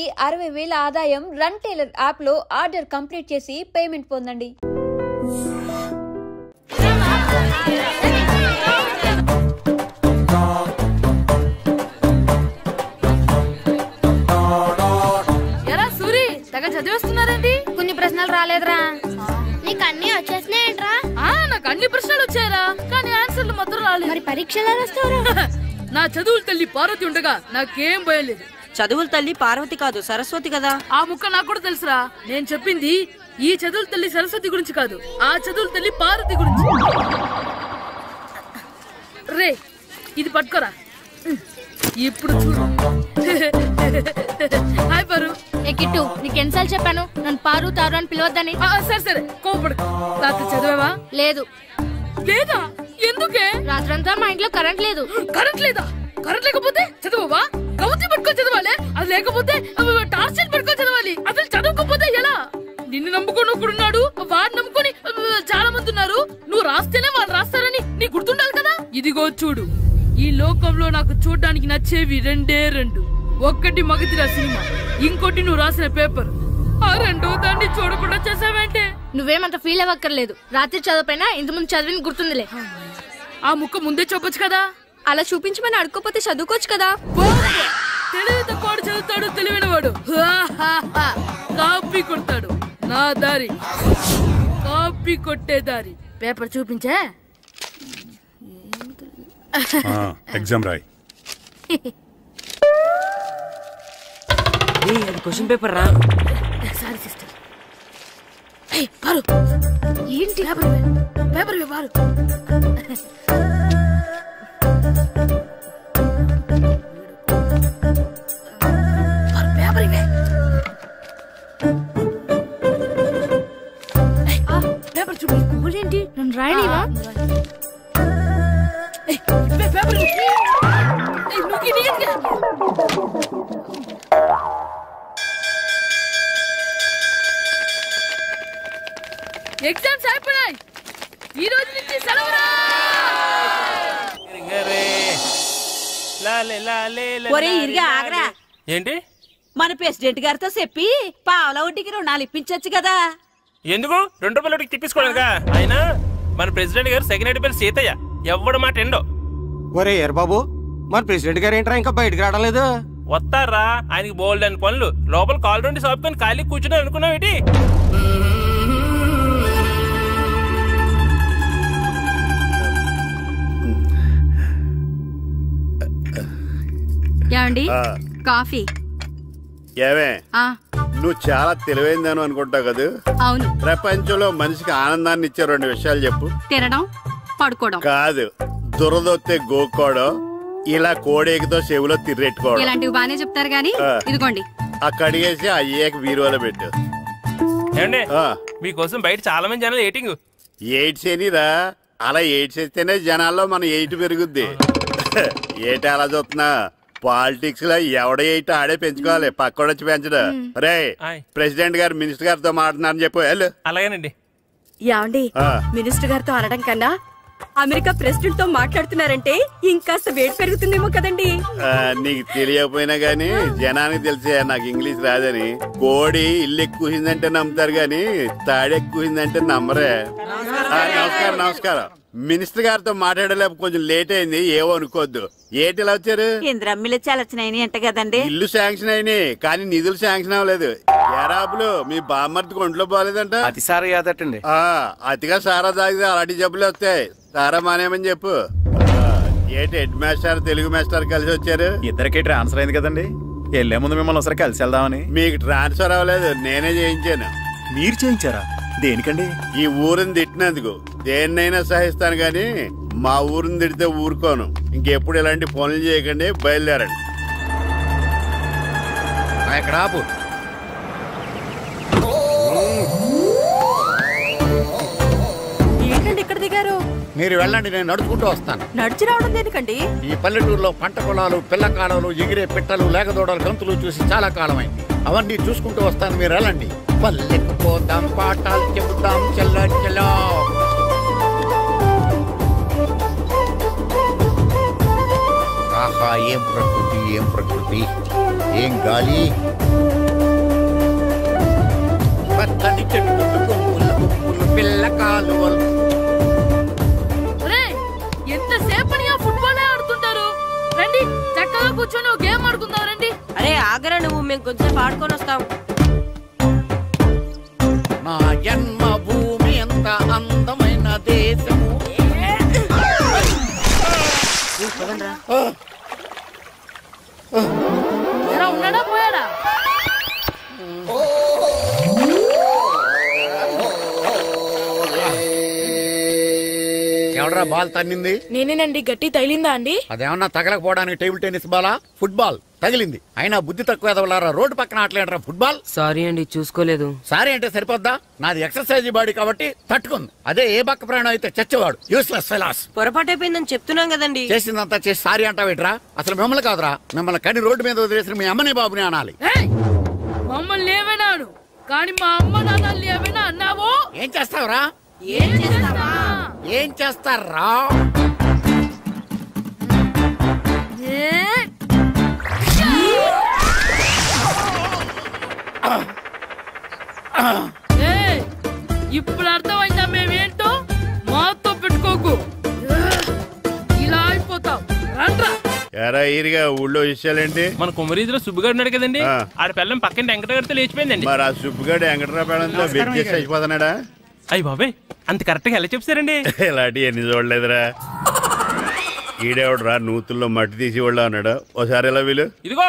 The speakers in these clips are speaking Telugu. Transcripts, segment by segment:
60,000 ఆదాయం రన్ టైలర్ యాప్ లో ఆర్డర్ కంప్లీట్ చేసి పేమెంట్ పొందండి. ఎరా సూరి తెగ చదివేస్తున్నారండి. కొన్ని ప్రశ్నలు రాలేదురా. నీకు అన్ని వచ్చేసినాయంట్రా? నాకు అన్ని ప్రశ్నలు వచ్చాయరా, కానీ ఆన్సర్లు మాత్రం రాలేదు. మరి పరీక్షలు రాస్తావురా? నా చదువుల తల్లి పార్వతి ఉండగా నాకేం భయం లేదు. చదువుల తల్లి పార్వతి కాదు, సరస్వతి కదా. ఆ ముక్క నాకు కూడా తెలుసురా. నేను చెప్పింది ఈ చదువుల తల్లి సరస్వతి గురించి కాదు, ఆ చదువుల తల్లి పార్వతి గురించి. రే ఇది పట్టుకోరా. ఇప్పుడు చూడు. హాయ్ పారు. ఏ కిట్టు, నీకు ఎన్నిసార్లు చెప్పాను నన్ను పారు తారు అని పిలవద్దని? సరే సరే కోపడు. రాత్రి చదివావా? లేదు. లేదా? ఎందుకే? రాత్రంతా మా ఇంట్లో కరెంట్ లేదు. కరెంట్ లేదా? కరెంట్ లేకపోతే చదవవా? కవతి పట్టుకొని చదవాలి. అది లేకపోతే టార్చ్ లైట్ పట్టుకొని చదవాలి. అసలు చదవకపోతే ఎలా? నిన్ను నమ్ముకొని ఒకడున్నాడు, వాడు నమ్ముకొని చాలా మంది ఉన్నారు. నువ్వు రాస్తేనే వాళ్ళు రాస్తారని నీ గుర్తుండాలి కదా. ఇదిగో చూడు, ఈ లోకంలో నాకు చూడడానికి నచ్చేవి రెండే రెండు. ఒక్కటి మగతిరా సినిమా, ఇంకోటి నువ్వు రాసిన పేపర్. ఆ రెండో దాన్ని చూడకుండా చేసావేంటే? నువ్వేమంత ఫీల్ అవ్వక్కర్లేదు. రాత్రి చదవపోయినా ఇంతకుముందు చదివిన గుర్తుందిలే. ఆ ముక్క ముందే చెప్పొచ్చు కదా. అలా చూపించమని అడుక్కోపోతే చదువుకోవచ్చు కదా. తెలివి తక్కువ చదువుతాడు, తెలివైన వాడు కాపీ కొడతాడు. నా దారి కాపీ కొట్టే దారి. పేపర్ చూపించే. ఎగ్జామ్ రాయ్. అది క్వశ్చన్ పేపర్ రా. Sorry sister. పారు ఏంటి పేపర్? పేపర్ పారు. పేపర్ ఇవే. పేపర్ చూపి. ఏంటి నన్ను రాయలేవా? పేపర్ ఎగ్జామ్స్ అయిపోయాయి. ఈ రోజు నుంచి సెలవురా. ఏంటి? మన ప్రెసిడెంట్ గారితో చెప్పి పావలా వడ్డీకి రుణాలు ఇప్పించొచ్చు కదా. ఎందుకు? 2 రూపాయల వడ్డీకి తిప్పించుకోవడానికా? అయినా మన ప్రెసిడెంట్ గారు సెకండ్ పేరు సీతయ్య, ఎవడు మాట ఎండో. ఒరే ఎర్ బాబు, మన ప్రెసిడెంట్ గారు ఏంట్రా ఇంకా బయటకు రావడలేదు? వస్తారా, ఆయనకి బోల్డ్ అని పనులు. లోపల కాల్ రెండు సాపుకొని ఖాళీ కూర్చుని అనుకున్నావు ఏంటి? ఏమండి కాఫీ? ఏమే నువ్వు చాలా తెలివైందని అనుకుంటావు కదా. అవును. ప్రపంచంలో మనిషికి ఆనందాన్ని ఇచ్చే 2 విషయాలు చెప్పు. తినడం, పడుకోవడం. కాదు, దురదొత్తే గోక్కోవడం, ఇలా కోడేకితో చెవులో తిర్రెట్టుకోవడం. ఇలాంటివి బానే చెప్తారు గానీ ఇదిగోండి. ఆ కడిగేసి అయ్యాక బీరువాలో పెట్టు. ఏమండి, మీకోసం బయట చాలా మంది జనాలు ఎయిటింగ్. ఎయిడ్స్ ఏనిరా? అలా ఎయిడ్స్ వేస్తేనే జనాల్లో మన ఎయిట్ పెరుగుద్ది. ఏటి అలా చూస్తున్నా? పాలిటిక్స్ లో ఎవడ ఎయిట్ ఆడే పెంచుకోవాలి, పక్కడొచ్చి పెంచడం. రే ప్రెసిడెంట్ గారు మినిస్టర్ గారితో మాట్లాడుతున్నారని చెప్పు. వెళ్ళు. అలాగేనండి. ఏమండి, మినిస్టర్ గారితో అనడం కన్నా అమెరికా ప్రెసిడెంట్ తో మాట్లాడుతున్నారంటే ఇంకాస్త వేడి పెరుగుతుందేమో కదండి. నీకు తెలియకపోయినా గానీ జనానికి తెలిసే నాకు ఇంగ్లీష్ రాదని. కోడి ఇల్లు ఎక్కువసిందంటే నమ్ముతారు గాని తాడెక్కువసిందంటే నమ్మరే. నమస్కారం. నమస్కారం. మినిస్టర్ గారితో మాట్లాడలేక కొంచెం లేట్ అయింది, ఏవో అనుకోవద్దు. ఏటి ఇలా వచ్చారు? ఇంద్రమ్మిలు చాలచ్చినాయని అంట కదండి. ఇల్లు శాంక్షన్ అయినాయి కానీ నిధులు శాంక్షన్ అవ్వలేదు. ఎరాబులు మీ బామ్మర్తికి ఒంట్లో పోలేదంట. అతిసారా యాదటండి. అతిగా సారా తాగితే అలాంటి జబ్బులు వస్తాయి. సారా మానేమని చెప్పు. ఏటి హెడ్ మాస్టర్ తెలుగు మాస్టర్ కలిసి వచ్చారు? ఇద్దరికి ట్రాన్స్ఫర్ అయింది కదండి. వెళ్లే ముందు మిమ్మల్ని ఒకసారి కలిసి వెళ్దామని. మీకు ట్రాన్స్ఫర్ అవ్వలేదు, నేనే చేయించాను. మీరు చేయించారా? దేనికండి? ఈ ఊరిని తిట్టినందుకు. దేన్నైనా సహిస్తాను గాని మా ఊరిని తిడితే ఊరుకోను. ఇంకెప్పుడు ఇలాంటి పనులు చేయకండి, బయలుదేరండి. ఇక్కడ ఆపు. ఏంటండి ఇక్కడ దిగారు? మీరు వెళ్ళండి, నేను నడుచుకుంటూ వస్తాను. నడిచి రావడం దేనికండి? ఈ పల్లెటూరులో పంట పొలాలు, పిల్ల కాలాలు, ఎగిరే పిట్టలు, లేకదోడలు, గంతులు చూసి చాలా కాలమైంది. అవన్నీ చూసుకుంటూ వస్తాను, మీరు వెళ్ళండి. పల్లెకు పోదాం, పాఠాలు చెబుతాం, చెల్లో. ఆహా, ఏం ప్రకృతి, ఏం ప్రకృతి, ఏం గాలి. కూర్చొని ఒక గేమ్ ఆడుకుందాం రండి. అరే ఆగరా నువ్వు, మేము కొంచెం ఆడుకొని వస్తాం. నా జన్మ భూమి ఎంత అందమైన దేశము. ఎలా ఉన్నాడా పోయాడా? ఎవడరా బాల్ తన్నింది? నేనేనండి. గట్టి తగిలిందా అండి? అదేమన్నా తగలకపోవడానికి టేబుల్ టెన్నిస్ బాలా, ఫుట్బాల్ తగిలింది. అయినా బుద్ధి తక్కువ ఎదవలారా, రోడ్డు పక్కన ఆటలేడరా ఫుట్బాల్. సారీ అండి, చూసుకోలేదు. సారీ అంటే సరిపోద్దా? నాది ఎక్సర్సైజ్ బాడీ కాబట్టి తట్టుకుంది. అదే ఏ బక్క ప్రాణం అయితే చచ్చేవాడు. Useless fellas. పొరపాటు అయిపోయిందని చెప్తున్నాం కదండి. చేసిందంతా చేసి సారీ అంటావేట్రా? అసలు మిమ్మల్ని కాదురా, మిమ్మల్ని కని రోడ్డు మీద వదిలేసిన మీ అమ్మని బాబుని అనాలి. మమ్మల్ని ఏమైనాను కానీ మా అమ్మ నాన్నల్ని ఏమైనా అన్నావో ఏం చేస్తావురా? ఏం చేస్తారా? ఇప్పుడు అర్థమైందా మేమేంటో? మాతో పెట్టుకోకు, ఇలా అయిపోతాం. ఎరా ఈరిగా ఊళ్ళో విషయాలేంటి? మన కుమరీధిలో సుబ్బుగాడు ఉన్నాడు కదండి, ఆడ పిల్లం పక్కన వెంకటగారితో లేచిపోయిందండి. మరి ఆ సుబ్బుగాడు వెంకటరావు పిల్లంతో వెచ్చేసి అయిపోతున్నాడా? అయ్యి బాబాయ్, అంత కరెక్ట్ గా ఎలా చెప్తారండి? ఇలాంటి ఎన్ని చూడలేదురా. ఈడేవడరా నూతుల్లో మట్టి తీసి వాళ్ళు అన్నాడు. ఓసారి ఎలా వీలు? ఇదిగో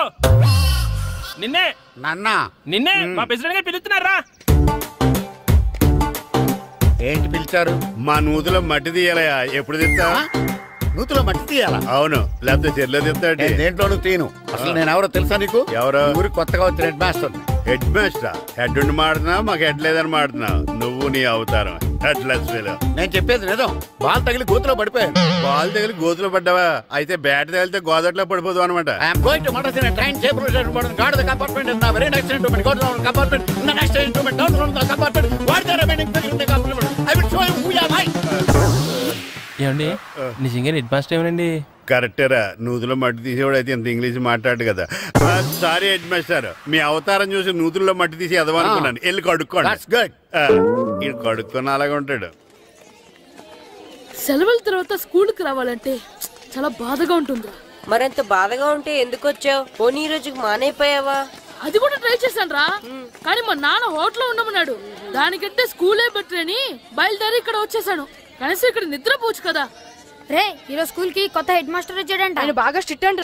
నిన్నే నిన్నే మా ప్రెసిడెంట్ గారు పిలుస్తున్నారా? ఏంటి పిలిచారు? మా నూతులో మట్టి తీయాలయా. ఎప్పుడు తీస్తా? నూతులో మట్టి తీయాలా? అవును, లేకపోతే చెర్లో తీస్తాడు. దేంట్లోనూ తీను. అసలు నేను ఎవరో తెలుసా నీకు? ఎవరో ఊరికి కొత్తగా వచ్చిన head master. Head master? Head ఉండి మాడుతున్నావు, మాకు హెడ్ లేదని మాడుతున్నావు. నువ్వు నీ అవతారం హెడ్లెస్ ఫెలో. నేను చెప్పేది నిజం. బాల్ తగిలి గోతులో పడిపోయాను. బాల్ తగిలి గోతులో పడ్డావా? అయితే బ్యాట్ తగిలితే గోదట్లో పడిపోదు అనమాట. ఏమండి నిజంగా హెడ్ మాస్టర్ ఏమనండి? కరెక్టేరా, నూతులో మట్టి తీసేవాడు అయితే ఇంత ఇంగ్లీష్ మాట్లాడు కదా. సారీ హెడ్ మాస్టర్, మీ అవతారం చూసి నూతుల్లో మట్టి తీసి ఎదవనుకున్నాను. వెళ్ళి కడుక్కోండి. ఇడు కడుక్కొని అలాగే ఉంటాడు. సెలవుల తర్వాత స్కూల్ కి రావాలంటే చాలా బాధగా ఉంటుంది. మరింత బాధగా ఉంటే ఎందుకు వచ్చావు? పోనీ ఈ రోజుకి మానైపోయావా? అది కూడా ట్రై చేశాను రా, కానీ మా నాన్న హోటల్లో ఉండమన్నాడు. దానికంటే స్కూలే బెటర్ అని బయలుదేరి ఇక్కడ వచ్చేసాను. కనీసం ఇక్కడ నిద్రపోవచ్చు కదా. రే, ఈరోజు స్కూల్ కి కొత్త హెడ్ మాస్టర్ వచ్చాడంట. ఆయన బాగా స్ట్రిక్ట్ అంట.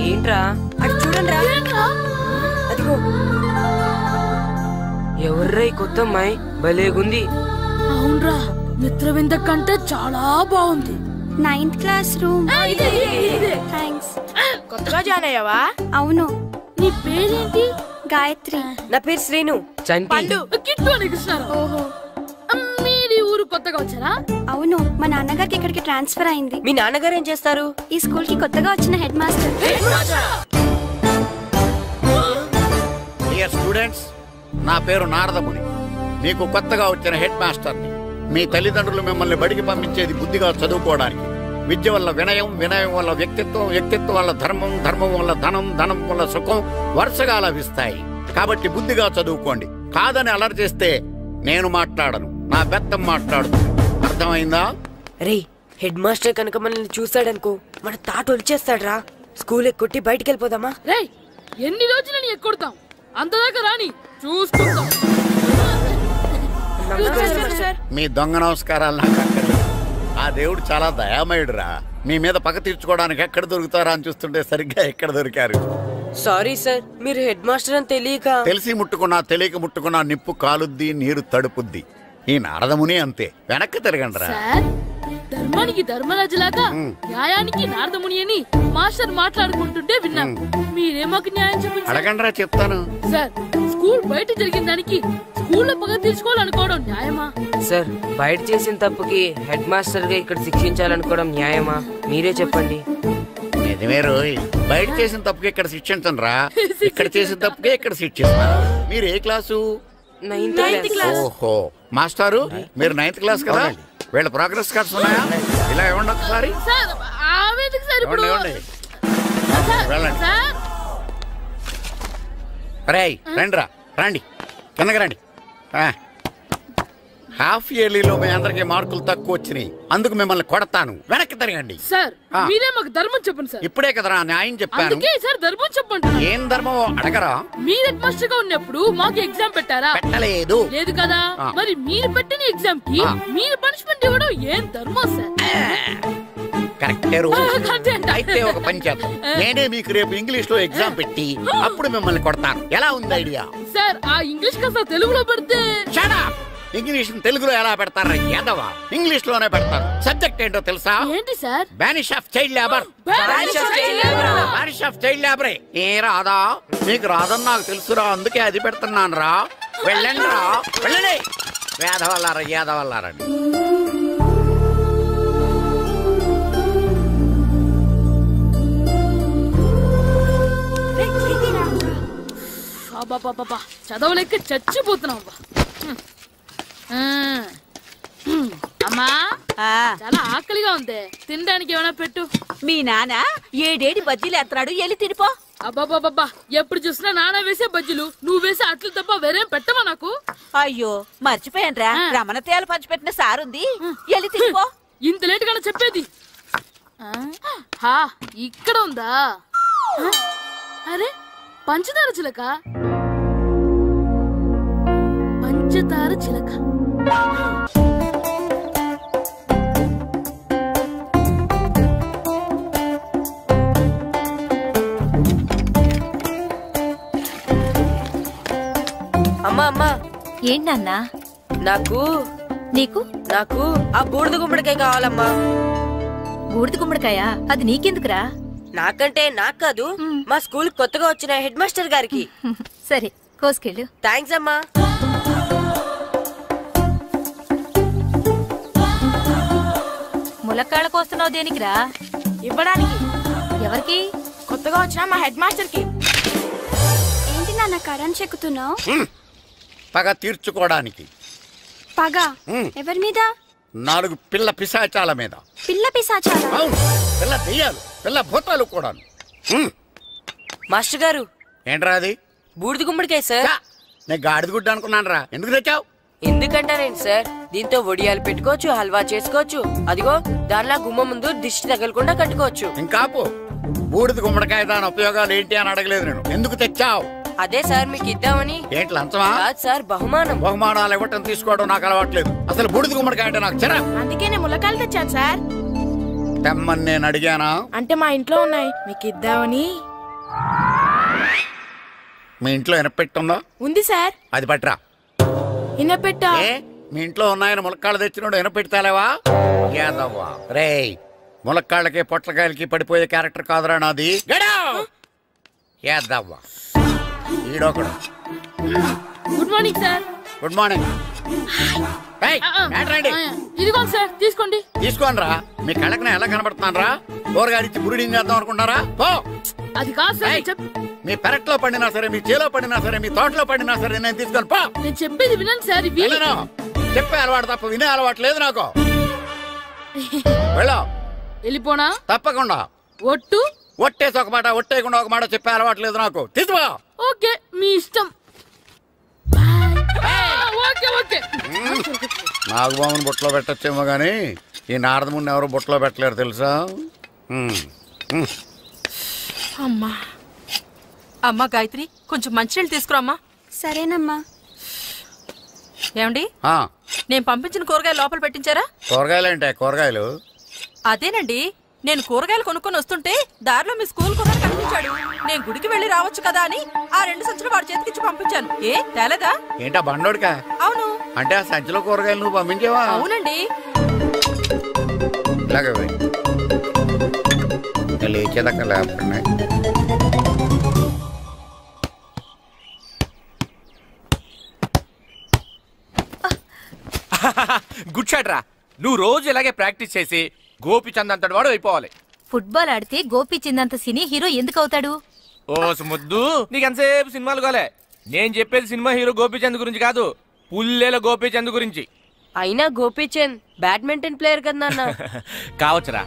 ఏంట్రా అది చూడండి రా. అదిగో ఎవర్రా ఈ కొత్త అమ్మాయి? భలేగుంది. అవునరా, మిత్రవింద కంటే చాలా బాగుంది. 9th class room. థ్యాంక్స్. కొత్తగా జాయిన్ అయ్యావా? అవును. నీ పేరేంటి? గాయత్రి. నా పేరు శ్రీను. పండు. కిట్టు అని కృష్ణారావు. ఓహో, మీరు ఈ ఊరు కొత్తగా వచ్చారా? అవును, మా నాన్నగారికి ఇక్కడికి ట్రాన్స్ఫర్ అయింది. మీ నాన్నగారు ఏం చేస్తారు? ఈ స్కూల్ కి కొత్తగా వచ్చిన హెడ్ మాస్టర్. డియర్ స్టూడెంట్స్, నా పేరు నారదముని. మీకు కొత్తగా వచ్చిన హెడ్ మాస్టర్ని. మీ తల్లిదండ్రులు మిమ్మల్ని బడికి పంపించేది బుద్ధిగా చదువుకోవడానికి. విద్య వల్ల వినయం, వినయం వల్ల వ్యక్తిత్వం, వ్యక్తిత్వం వల్ల ధర్మం, ధర్మం వల్ల ధనం, ధనం వల్ల సుఖం వరుసగా లభిస్తాయి. కాబట్టి బుద్ధిగా చదువుకోండి. కాదని అలర్ చేస్తే నేను మాట్లాడను, నా బెత్తం మాట్లాడుతుంది. అర్థమైందా? రే, హెడ్ మాస్టర్ కనుక మనల్ని చూసాడనుకో మన తాట వచ్చేస్తాడ్రా. స్కూల్ ఎక్కొట్టి బయటికి వెళ్ళిపోదామా? రే, ఎన్ని రోజులని ఎక్కొడతాం? అంతదాకా రాని చూసుకుంటాం. మీ దొంగ నమస్కారాలు నాకు అక్కర్లేదు. ఆ దేవుడు చాలా దయామయుడురా. మీ మీద పగ తీర్చుకోవడానికి ఎక్కడ దొరుకుతారా అని చూస్తుంటే సరిగ్గా ఎక్కడ దొరికారు. సారీ సార్, మీరు హెడ్ మాస్టర్ అని తెలియక. తెలిసి ముట్టుకున్నా తెలియక ముట్టుకున్నా నిప్పు కాలుద్ది, నీరు తడుపుద్ది. ఈ నారదముని అంతే. వెనక్కి తిరగండి రా. ధర్మానికి ధర్మరాజులాగా న్యాయానికి నారదముని అని మాస్టర్ మాట్లాడుకుంటుంటే విన్నాం. మీరే మాకు న్యాయం చెప్పండి. అడగండి రా, చెప్తాను. సార్, స్కూల్ బయట జరిగిన దానికి స్కూల్లో పగ తీర్చుకోవాలనుకోవడం న్యాయమా? సార్, బయట చేసిన తప్పుకి హెడ్ మాస్టర్ గా ఇక్కడ శిక్షించాలనుకోవడం న్యాయమా? మీరే చెప్పండి. నిజమే రోయ్, బయట చేసిన తప్పుకి ఇక్కడ శిక్షించను రా. ఇక్కడ చేసిన తప్పుకే ఇక్కడ శిక్షిస్తాను. మీరు ఏ క్లాసు? 9th class. ఓహో, మాస్టారు మీరు 9th క్లాస్ కదా? వీళ్ళ ప్రోగ్రెస్ కార్డ్స్ ఉన్నాయా? ఇలా ఇవ్వండి ఒకసారి. వెళ్ళండి. రేయ్ రండి రా, రండి కిందకి రండి. హాఫ్ ఇయర్లీలో మీ అందరికి మార్కులు తక్కువ వచ్చినాయి, అందుకు మిమ్మల్ని కొడతాను. వెనక్కి తిరగండి. సార్ మీరే మాకు ధర్మం చెప్పండి సార్. ఇప్పుడే కదరా న్యాయం చెప్పాను. అందుకే సార్ ధర్మం చెప్పండి. ఏం ధర్మం అడగరా? మీరు హెడ్ మాస్టర్ గా ఉన్నప్పుడు మాకు ఎగ్జామ్ పెట్టారా? పెట్టలేదు. లేదు కదా. మరి మీరు పెట్టిన ఎగ్జామ్ కి మీరు పనిష్మెంట్ ఇవ్వడం ఏం ధర్మం సార్? కరెక్టే. అయితే ఒక పని చేద్దాం, నేనే మీకు రేపు ఇంగ్లీష్ లో ఎగ్జామ్ పెట్టి అప్పుడు మిమ్మల్ని కొడతాను. ఎలా ఉంది ఐడియా? సార్ ఆ ఇంగ్లీష్ కాస్త తెలుగులో పెడితే. ఇంగ్లీష్ తెలుగులో ఎలా పెడతారా యాదవా? ఇంగ్లీష్ లోనే పెడతారు. సబ్జెక్ట్ ఏంటో తెలుసా? ఏంటి sir? Banish of child labour. Banish of child లేబరే. ఏ రాదా? నీకు రాదని నాకు తెలుసురా, అందుకే అది పెడుతున్నాను రా. వెళ్ళండి రా, వెళ్ళండి. వేదవల్లారా యాదవల్లారండి. చదవలేక చచ్చిపోతున్నాం. అమ్మా చాలా ఆకలిగా ఉంది, తినడానికి ఏమైనా పెట్టు. మీ నాన్న ఏడేడి బజ్జీలు ఎత్తాడు, ఎల్లి తినిపో. అబ్బాబాబా ఎప్పుడు చూసినా నాన్న వేసే బజ్జీలు, నువ్వు వేసే అట్లు తప్ప వేరేం పెట్టవా నాకు? అయ్యో మర్చిపోయానురా, రమణ తేలు పంచిపెట్టిన సారుంది, ఎల్లి తినిపో. ఇంత లేట్ గా చెప్పేది. ఇక్కడ ఉందా? అరే పంచదార చిలక, పంచదార చిలక. అమ్మా అమ్మా. ఏంటన్నా? నాకు నీకు నాకు ఆ బూడిద గుమ్మడికాయ కావాలమ్మా. బూడిద గుమ్మడికాయ? అది నీకెందుకురా? నాకంటే నాకు కాదు, మా స్కూల్ కొత్తగా వచ్చిన హెడ్ మాస్టర్ గారికి. సరే కోసుకెళ్ళు. థ్యాంక్స్ అమ్మా. ములక్కాళ్ళ కోస్తున్నావు దేనికిరా? ఇవ్వడానికి. ఎవరికి? కొత్తగా వచ్చిన మా హెడ్ మాస్టర్ కి. ఏంటి నాన్న కరెంట్ చెక్కుతున్నావు? పగ తీర్చుకోవడానికి. పగ ఎవరి మీద? 4 పిల్ల పిశాచాల మీద. పిల్ల పిశాచాల? పిల్ల దెయ్యాలు, పిల్ల భూతాలు కూడా. మాస్టర్ గారు. ఏంట్రా అది? బూడిద గుమ్మడికాయ సార్. నేను గాడిద గుడ్డ అనుకున్నాను రా. ఎందుకు తెచ్చావు? ఎందుకంటారేంటి సార్, దీంతో వడియాలు పెట్టుకోవచ్చు, హల్వా చేసుకోవచ్చు. అదిగో దానిలా గుమ్మ ముందు దిష్టి తగలకుండా కట్టుకోవచ్చు. ఇంకాపు బూడిద గుమ్మడికాయ దాని ఉపయోగాలు ఏంటి అని అడగలేదు నేను. ఎందుకు తెచ్చావు? అదే సార్ మీకు ఇద్దామని. ఏంటి లంచమా? కాదు సార్, బహుమానం. బహుమానాలు ఇవ్వటం తీసుకోవడం నాకు అలవాట్లేదు. అసలు బూడిద గుమ్మడికాయ అంటే నాకు చెరా. అందుకే నేను ములకాయలు తెచ్చాను సార్. తెమ్మని నేను అడిగానా? అంటే మా ఇంట్లో ఉన్నాయి, మీకు ఇద్దామని. మీ ఇంట్లో ఎనపెట్టుందా? ఉంది సార్. అది పట్రా. ఇనపెట్టా? మీ ఇంట్లో ఉన్నాయని ములక్కాళ్ళు తెచ్చినోడు ఎనపెట్టాలేవా? యాదవ్వా రేయ్, ములక్కాళ్ళకి పొట్లకాయలకి పడిపోయే క్యారెక్టర్ కాదురా నాది. యాదవ్వా ఈడొకడు. Good morning sir. Good morning. ఇదిగోండి సార్, తీసుకోండి. తీసుకోండి రా. మీ కళ్ళకి నేను ఎలా కనబడుతున్నాను రా? కూరగాయలిచ్చి బురిడింగ్ చేద్దాం అనుకుంటారా? పో. అది కాదు సార్. మీ పెరట్లో పండినా సరే, మీ చేలో పండినా సరే, మీ తోటలో పండినా సరే నేను తీసుకొని పో. నేను చెప్పేది వినండి సార్. చెప్పే అలవాటు తప్ప వినే అలవాటు లేదు నాకు. వెళ్ళా. వెళ్ళిపోనా? తప్పకుండా. ఒట్టు? ఒట్టేసి ఒక మాట, ఒట్టేయకుండా ఒక మాట చెప్పే అలవాటు లేదు నాకు. తీసుకో. ఓకే మీ ఇష్టం. నాగబాబుని బుట్టలో పెట్టచ్చేమో గానీ ఈ నారదముని ఎవరు బుట్టలో పెట్టలేరు తెలుసా? అమ్మా అమ్మా గాయత్రి, కొంచెం మంచినీళ్ళు తీసుకురామ్మా. సరేనమ్మా. ఏమండి, నేను పంపించిన కూరగాయలు లోపల పెట్టించారా? కూరగాయలు ఏంటే? కూరగాయలు అదేనండి, నేను కూరగాయలు కొనుక్కొని వస్తుంటే దారిలో మీ స్కూల్ కుర్రాడు కనిపించాడు. నేను గుడికి వెళ్లి రావచ్చు కదా అని ఆ 2 సంచులు వాడి చేతికిచ్చి పంపించాను. ఏ తేలేదా? ఏంటా బండోడికా? అవును. అంటే ఆ సంచిలో కూరగాయలు నువ్వు పంపించావా? అవునండి. ఇలాగే లేచేదాకా లేకుండా. గుడ్ షాట్ రా. నువ్వు రోజు ఇలాగే ప్రాక్టీస్ చేసి గోపిచంద్ అంతటి వాడు అయిపోవాలి. ఫుట్బాల్ ఆడితే గోపిచంద్ అంత సినీ హీరో ఎందుకు అవుతాడు? ఓ ముద్దు, నీకు ఎంతసేపు సినిమాలు కాలే. నేను చెప్పేది సినిమా హీరో గోపిచంద్ గురించి కాదు, పుల్లేల గోపిచంద్ గురించి. అయినా గోపిచంద్ బ్యాడ్మింటన్ ప్లేయర్ కదా నాన్న. కావచ్చురా,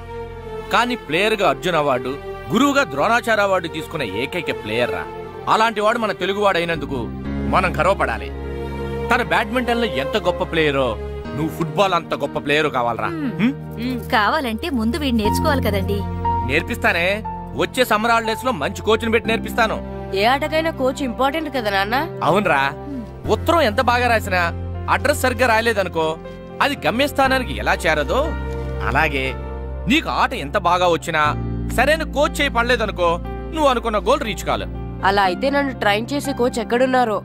కానీ ప్లేయర్ గా అర్జున్ అవార్డు, గురువుగా ద్రోణాచార్య అవార్డు తీసుకున్న ఏకైక ప్లేయర్ రా. అలాంటి వాడు మన తెలుగువాడు అయినందుకు మనం గర్వపడాలి. తన బ్యాడ్మింటన్ లో ఎంత గొప్ప ప్లేయరో నువ్వు ఫుట్బాల్ అంత గొప్ప ప్లేయర్ కావాలరా. కావాలంటే ముందు వీడు నేర్చుకోవాలి కదండి. నేర్పిస్తానే, వచ్చే సమ్మర్ హాలిడేస్ లో మంచి కోచ్ని పెట్టి నేర్పిస్తాను. ఏ ఆటకైనా కోచ్ ఇంపార్టెంట్ కదా నాన్న. అవునరా, ఉత్తరం ఎంత బాగా రాసినా అడ్రస్ సరిగ్గా రాయలేదనుకో అది గమ్యస్థానానికి ఎలా చేరదో అలాగే నీకు ఆట ఎంత బాగా వచ్చినా సరైన కోచ్ చేయి పడలేదనుకో నువ్వు అనుకున్న గోల్ రీచ్ కాదు. అలా అయితే నన్ను ట్రైన్ చేసే కోచ్ ఎక్కడున్నారో.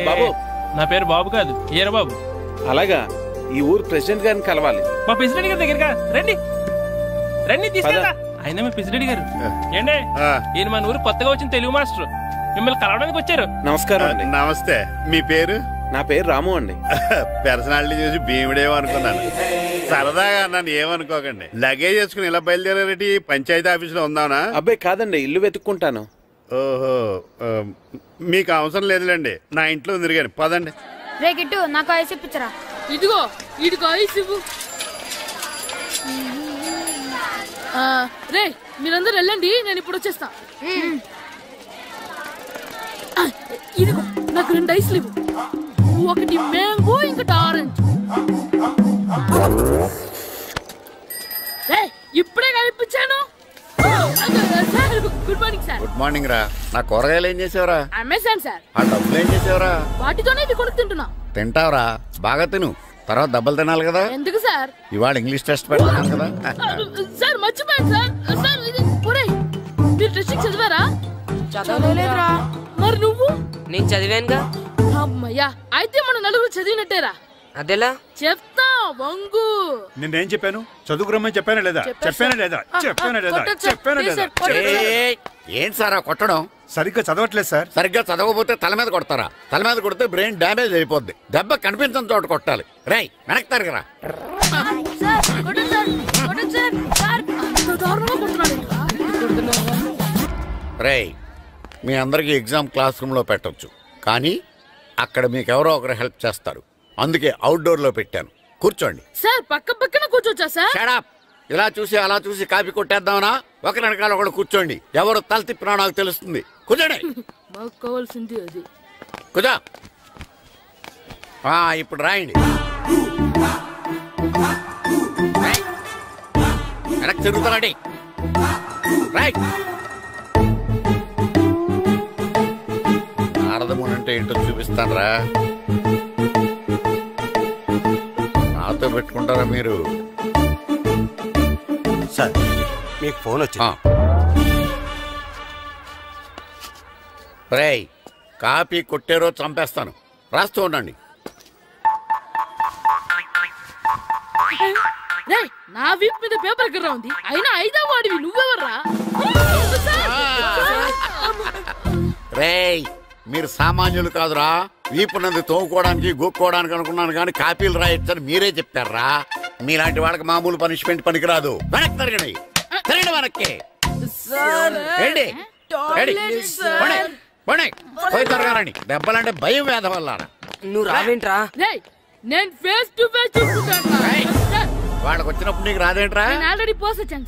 బాబు, నా పేరు బాబు కాదు, ఏరా బాబు. అలాగా, ఈ ఊరు ప్రెసిడెంట్ గారిని కలవాలి. మా ప్రెసిడెంట్ గారి దగ్గరగా రండి రండి తీసుకెళ్తా. ఆయన మీ ప్రెసిడెంట్ గారు ఏండే, ఈయన మన ఊరు కొత్తగా వచ్చిన తెలుగు మాస్టర్, మిమ్మల్ని కలవడానికి వచ్చారు. నమస్కారం అండి. నమస్తే. మీ పేరు? నా పేరు రాము అండి. పర్సనాలిటీ చూసి భీముడేమో అనుకున్నాను. సరదాగా నన్ను ఏమనుకోకండి. లగేజ్ వేసుకుని ఇలా బయలుదేరేటి పంచాయతీ ఆఫీసులో ఉందానా? అబ్బాయి కాదండి, ఇల్లు వెతుక్కుంటాను. ఓహో, మీకు అవసరం లేదులేండి, నా ఇంట్లో ఉంది కానీ పదండి. రే గిట్టు, నాకు ఐస్ ఇప్పించరా. ఇదిగో ఇదిగో ఐస్ ఇవ్వు. రే మీరందరూ వెళ్ళండి, నేను ఇప్పుడు వచ్చేస్తా. ఇదిగో నాకు 2 ఐస్లు ఇవ్వు. ఒకటి మ్యాంగో, ఇంకటి ఆరెంజ్. ఇప్పుడే కనిపించాను. Good morning sir. Good morning రా. నా కూరగాయలు ఏం చేసేవరా? Amazon sir. ఆ డబ్బులు ఏం చేసేవరా? వాటితోనే ఇది కొనుక్కు తింటున్నా. తింటావరా, బాగా తిను, తర్వాత దెబ్బలు తినాలి కదా. ఎందుకు సార్? ఇవాళ ఇంగ్లీష్ టెస్ట్ పెడతాను కదా. సార్ మర్చిపోయాను సార్. సార్ మీరు టెస్టింగ్ చదివారా? చదవలేదురా. మరి నువ్వు? నేను చదివానుగా. అమ్మయ్యా, అయితే మన నలుగురు చదివినట్టేరా. అదెలా? చెప్తా వంగు. నిన్నేం చెప్పాను? చదువుకురమ్మని చెప్పానా లేదా? చెప్పానా లేదా? చెప్పానా లేదా? చెప్పానా లేదా? ఏంటి సార్ కొట్టడం? సరిగ్గా చదవట్లేదు సార్. సరిగ్గా చదవకపోతే తల మీద కొడతారా? తల మీద కొడితే బ్రెయిన్ డ్యామేజ్ అయిపోద్ది. దెబ్బ కనిపించిన చోట కొట్టాలి. రై వెనక్కి తరగరా. రేయ్, మీ అందరికీ ఎగ్జామ్ క్లాస్ రూమ్ లో పెట్టొచ్చు, కానీ అక్కడ మీకు ఎవరో ఒకరు హెల్ప్ చేస్తారు. అందుకే అవుట్డోర్ లో పెట్టాను. కూర్చోండి. సార్ పక్క పక్కన కూర్చోచ్చా సార్? Shut up. ఇలా చూసి అలా చూసి కాపీ కొట్టేద్దామనా? ఒకరి వెనకాల ఒకడు కూర్చోండి. ఎవరు తల తిప్పినా నాకు తెలుస్తుంది. కూర్చోండి. మాకు కావాల్సింది అది. కూర్చో. ఇప్పుడు రాయండి. వెనక్కి తిరుగుతానండి. రైట్. నారదముని అంటే ఏంటో చూపిస్తాను రా. నాతో పెట్టుకుంటారా మీరు? సార్ మీకు ఫోన్ వచ్చింది. రేయ్, కాపీ కొట్టారో చంపేస్తాను. రాస్తూ ఉండండి. నా వీప్ మీద పేపర్ ఎక్కడ ఉంది? అయినా 5వ వాడివి నువ్వెవర్రా? రేయ్, మీరు సామాన్యులు కాదురా. వీపునంది తోముకోవడానికి గోక్కోవడానికి అనుకున్నాను, కానీ కాపీలు రాయొచ్చని మీరే చెప్పారా. మీలాంటి వాళ్ళకి మామూలు పనిష్మెంట్ పనికిరాదు. వెనక్కి తిరగండి. తిరగండి వెనక్కి. పోయి తిరగారండి. దెబ్బలంటే భయం వేద వల్ల. నువ్వు రావేంట్రా? నేను ఫేస్ టు ఫేస్ చూసుకుంటాను. వాళ్ళకి వచ్చినప్పుడు నీకు రాదేంట్రా? నేను ఆల్రెడీ పోస్ వచ్చాను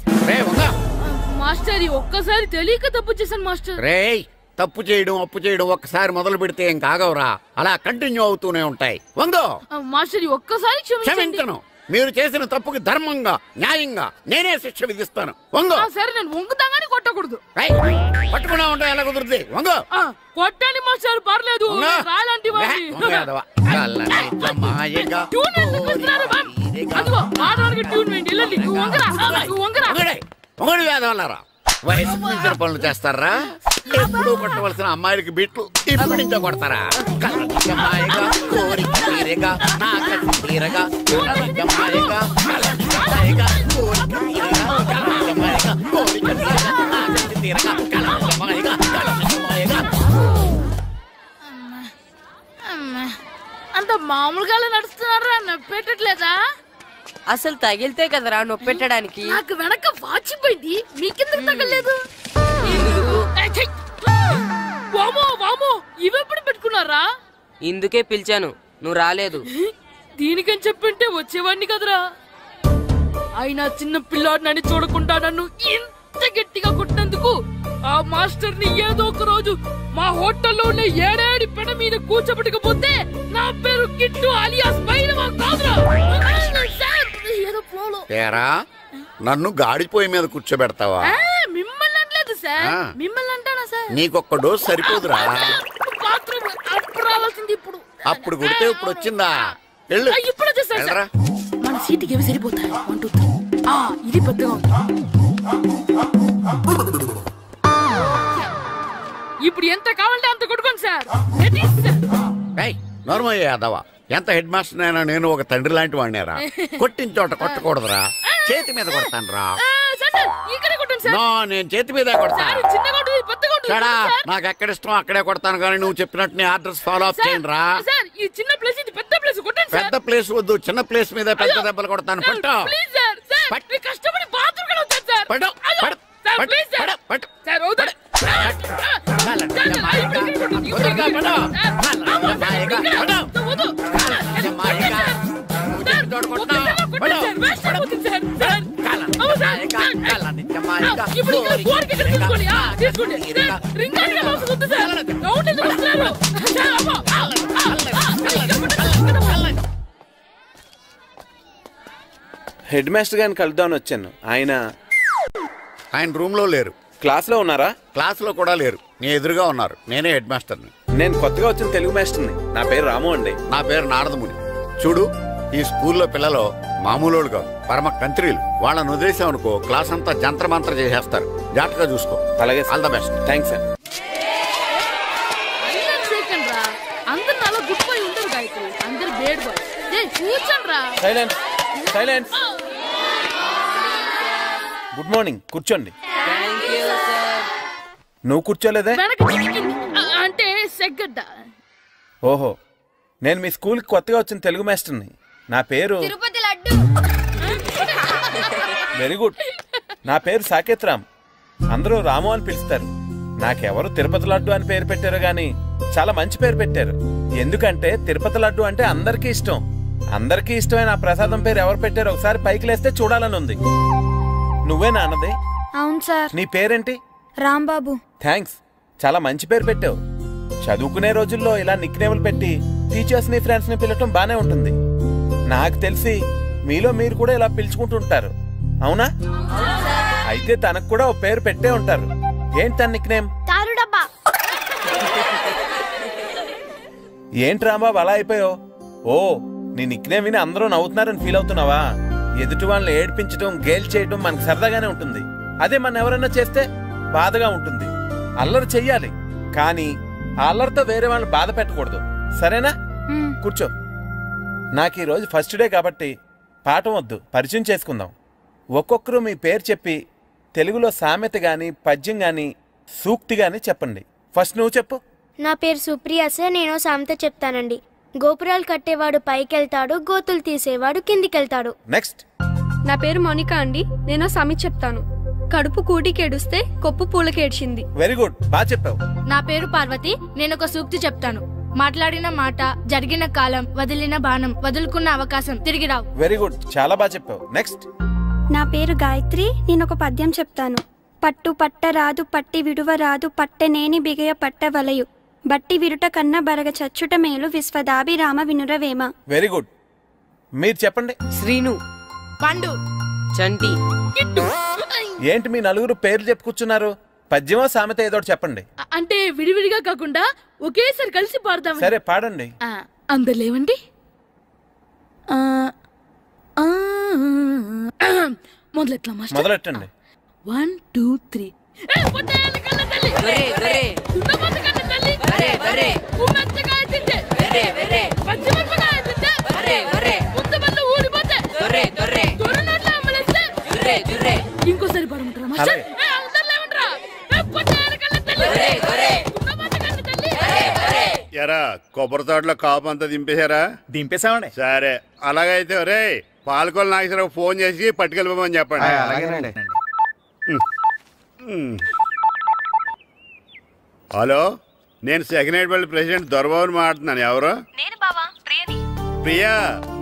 మాస్టర్. ఒక్కసారి తెలియక తప్పు చేశాను మాస్టర్. రేయ్, తప్పు చేయడం అప్పు చేయడం ఒక్కసారి మొదలు పెడితే ఏం కాగవరా. అలా కంటిన్యూ అవుతూనే ఉంటాయి. వందో మాస్టర్, ఒక్కసారి క్షమించను. మీరు చేసిన తప్పుకి ధర్మంగా న్యాయంగా నేనే శిక్ష విధిస్తాను. వంగో. సరే, నేను వంగుతాగానే కొట్టకూడదు. పట్టుకున్నా ఉంటా ఎలా కుదురుతుంది? వంగో. కొట్టండి మాస్టర్, పర్లేదు. రాలాంటి వేదవల్లారా, వయసు మించిన పనులు చేస్తారా? ఎప్పుడు కొట్టవలసిన అమ్మాయిలకి బిట్లు ఇప్పుడు నుంచో కొడతారా? కలజమాయగా కోరిక తీరగా నా కసి తీరగా కలజమాయగా కలజమాయగా కోరిక తీరగా కలజమాయగా కోరిక తీరగా నా కసి తీరగా కలజమాయగా కలజమాయగా. అంత మామూలుగా నడుస్తున్నారా? నొప్పెట్టట్లేదా? అసలు తగిలితే కదరా నొప్పెట్టడానికి. నాకు వెనక వాచిపోయింది, మీకెందుకు తగలేదు? ఇవెప్పుడు పెట్టుకున్నారా? ఇందుకే పిలిచాను, నువ్వు రాలేదు. దీనికని చెప్పింటే వచ్చేవాడిని కదరా. అయినా చిన్న పిల్లాడినని చూడకుండా నన్ను ఇంత ఇంత గట్టిగా కొట్టినందుకు ఆ మాస్టర్ ని ఏదో ఒక రోజు మా హోటల్లోనే ఏడేడి పెడ మీద కూర్చోబెట్టకపోతే నా పేరు కిట్టు అలియాస్ బైరవా కాదురా. తేరా నన్ను గాడిపోయి మీద కూర్చోబెడతావా? మిమ్మల్ని అనలేదు సార్, మిమ్మల్ని అంటానా సార్? నీకొక్క డోసు సరిపోదురా. బాత్రూమ్ అప్పుడు రావాల్సింది ఇప్పుడు. అప్పుడు కొడితే ఇప్పుడు వచ్చిందా? వెళ్ళు. ఇప్పుడు వచ్చేసారు సార్. మన సీటుకి ఏమి సరిపోతాయి? 1 2 3. ఇది పెద్దగా ఉంది. ఇప్పుడు ఎంత కావాలంటే అంత కొట్టుకోండి సార్. నోర్మల్ యాదవ, ఎంత హెడ్ మాస్టర్ అయినా నేను ఒక తండ్రి లాంటి వాడినేరా. కొట్టిన చోట కొట్టకూడదురా, చేతి మీద కొడతాను రా. నేను చేతి మీద కొడతాను. నాకు ఎక్కడ ఇష్టం అక్కడే కొడతాను, కానీ నువ్వు చెప్పినట్టు నీ ఆర్డర్స్ ఫాలో అప్ చేయండి రా. పెద్ద ప్లేస్ వద్దు, చిన్న ప్లేస్ మీద పెద్ద దెబ్బలు కొడతాను. పట్టు హెడ్ మాస్టర్ గారిని కలుద్దామని వచ్చాను. ఆయన రూమ్ లో లేరు. క్లాస్ లో ఉన్నారా? క్లాస్ లో కూడా లేరు, నీ ఎదురుగా ఉన్నారు. నేనే హెడ్ మాస్టర్ని. నేను కొత్తగా వచ్చిన తెలుగు మాస్టర్ని. నా పేరు రాము అండి. నా పేరు నారదముని. చూడు, ఈ స్కూల్లో పిల్లలు మామూలు వాళ్ళు కాదు, పరమ కంత్రీలు. వాళ్ళని వదిలేసామనుకో క్లాస్ అంతా జంత్ర మంత్ర చేసేస్తారు. జాగ్రత్తగా చూసుకో. అలాగే, all the best. Thanks sir. Silence silence. Good morning. కూర్చోండి. నువ్వు కూర్చోలేదే? అంటే సెగ్గడ్డ. ఓహో, నేను మీ స్కూల్కి కొత్తగా వచ్చిన తెలుగు మాస్టర్ని. నా పేరు వెరీ గుడ్. నా పేరు సాకేత్ రామ్. అందరూ రాము అని పిలుస్తారు. నాకెవరు తిరుపతి లడ్డు అని పేరు పెట్టారు గాని చాలా మంచి పేరు పెట్టారు. ఎందుకంటే తిరుపతి లడ్డు అంటే అందరికీ ఇష్టం. అందరికీ ఇష్టమైన ఆ ప్రసాదం పేరు ఎవరు పెట్టారు ఒకసారి పైకి లేస్తే చూడాలని ఉంది. నువ్వేనా అన్నది? అవును సార్. నీ పేరేంటి? రాంబాబు. థ్యాంక్స్, చాలా మంచి పేరు పెట్టావు. చదువుకునే రోజుల్లో ఇలా నిక్నేములు పెట్టి టీచర్స్ ని ఫ్రెండ్స్ ని పిలవటం బానే ఉంటుంది. నాకు తెలిసి మీలో మీరు కూడా ఇలా పిలుచుకుంటుంటారు, అవునా? అయితే తనకు కూడా ఓ పేరు పెట్టే ఉంటారు. ఏంటి తన నిక్నేమ్? ఏంటి రాంబాబు అలా అయిపోయావు? ఓ, నీ నిక్నేమ్ విని అందరూ నవ్వుతున్నారని ఫీల్ అవుతున్నావా? ఎదుటి వాళ్ళని ఏడ్పించడం, గేల్ చేయడం మనకు సరదాగానే ఉంటుంది. అదే మన ఎవరైనా చేస్తే బాధగా ఉంటుంది. అల్లరి చెయ్యాలి, కానీ ఆ అల్లరితో వేరే వాళ్ళని బాధ పెట్టకూడదు. సరేనా? కూర్చో. నాకు ఈరోజు ఫస్ట్ డే కాబట్టి పాఠం వద్దు, పరిచయం చేసుకుందాం. ఒక్కొక్కరు మీ పేరు చెప్పి తెలుగులో సామెత గాని, పద్యం గాని, సూక్తి గాని చెప్పండి. ఫస్ట్ నువ్వు చెప్పు. నా పేరు సుప్రియ సార్. నేను సామెత చెప్తానండి. గోపురాలు కట్టేవాడు పైకెళ్తాడు, గోతులు తీసేవాడు కిందికెళ్తాడు. నెక్స్ట్. నా పేరు మోనికా అండి. నేను సామెత చెప్తాను. కడుపు కూటికేడుస్తే కొప్పు పూలకేడ్చింది. వెరీ గుడ్, బాగా చెప్పావు. నా పేరు పార్వతి. నేను ఒక సూక్తి చెప్తాను. మాట్లాడిన మాట, జరిగిన కాలం, వదిలిన బాణం, వదులుకున్న అవకాశం తిరిగి రావు. వెరీ గుడ్, చాలా బాగా చెప్పావు. నెక్స్ట్. నా పేరు గాయత్రి. నేను ఒక పద్యం చెప్తాను. పట్టు పట్టరాదు, పట్టి విడువరాదు, పట్టనేని బిగయ పట్టవలయు, బట్టి విరుట కన్నా బరగ చచ్చుట మేలు, విశ్వదాభిరామ వినురవేమ. Very good. మీరు చెప్పండి. శ్రీను, పండు, చంటి. ఏంటి మీ నలుగురు పేర్లు చెప్పుకూర్చున్నారు? పద్యమో సామెత ఏదో చెప్పండి. అంటే విడివిడిగా కాకుండా ఒకేసారి కలిసి పాడదాం. సరే, పాడండి. అందరు లేవండి. మొదలెట్టండి. 1 2 3. ఇంకోసారి పడమంటారా? ఎరా కొబ్బరి తోటలో కాపు అంతా దింపేశారా? దింపేశామండి. సరే, అలాగైతే రే పాలకొల నాగేశ్వరరావు ఫోన్ చేసి పట్టుకెళ్ళిపోమని చెప్పండి. అలాగేనండి. హలో, నేను సెకండ్ హెడ్ వాళ్ళ ప్రెసిడెంట్ దొరబాబుని మాట్లాడుతున్నాను. ఎవరు? నేను బావా, ప్రియని. ప్రియా,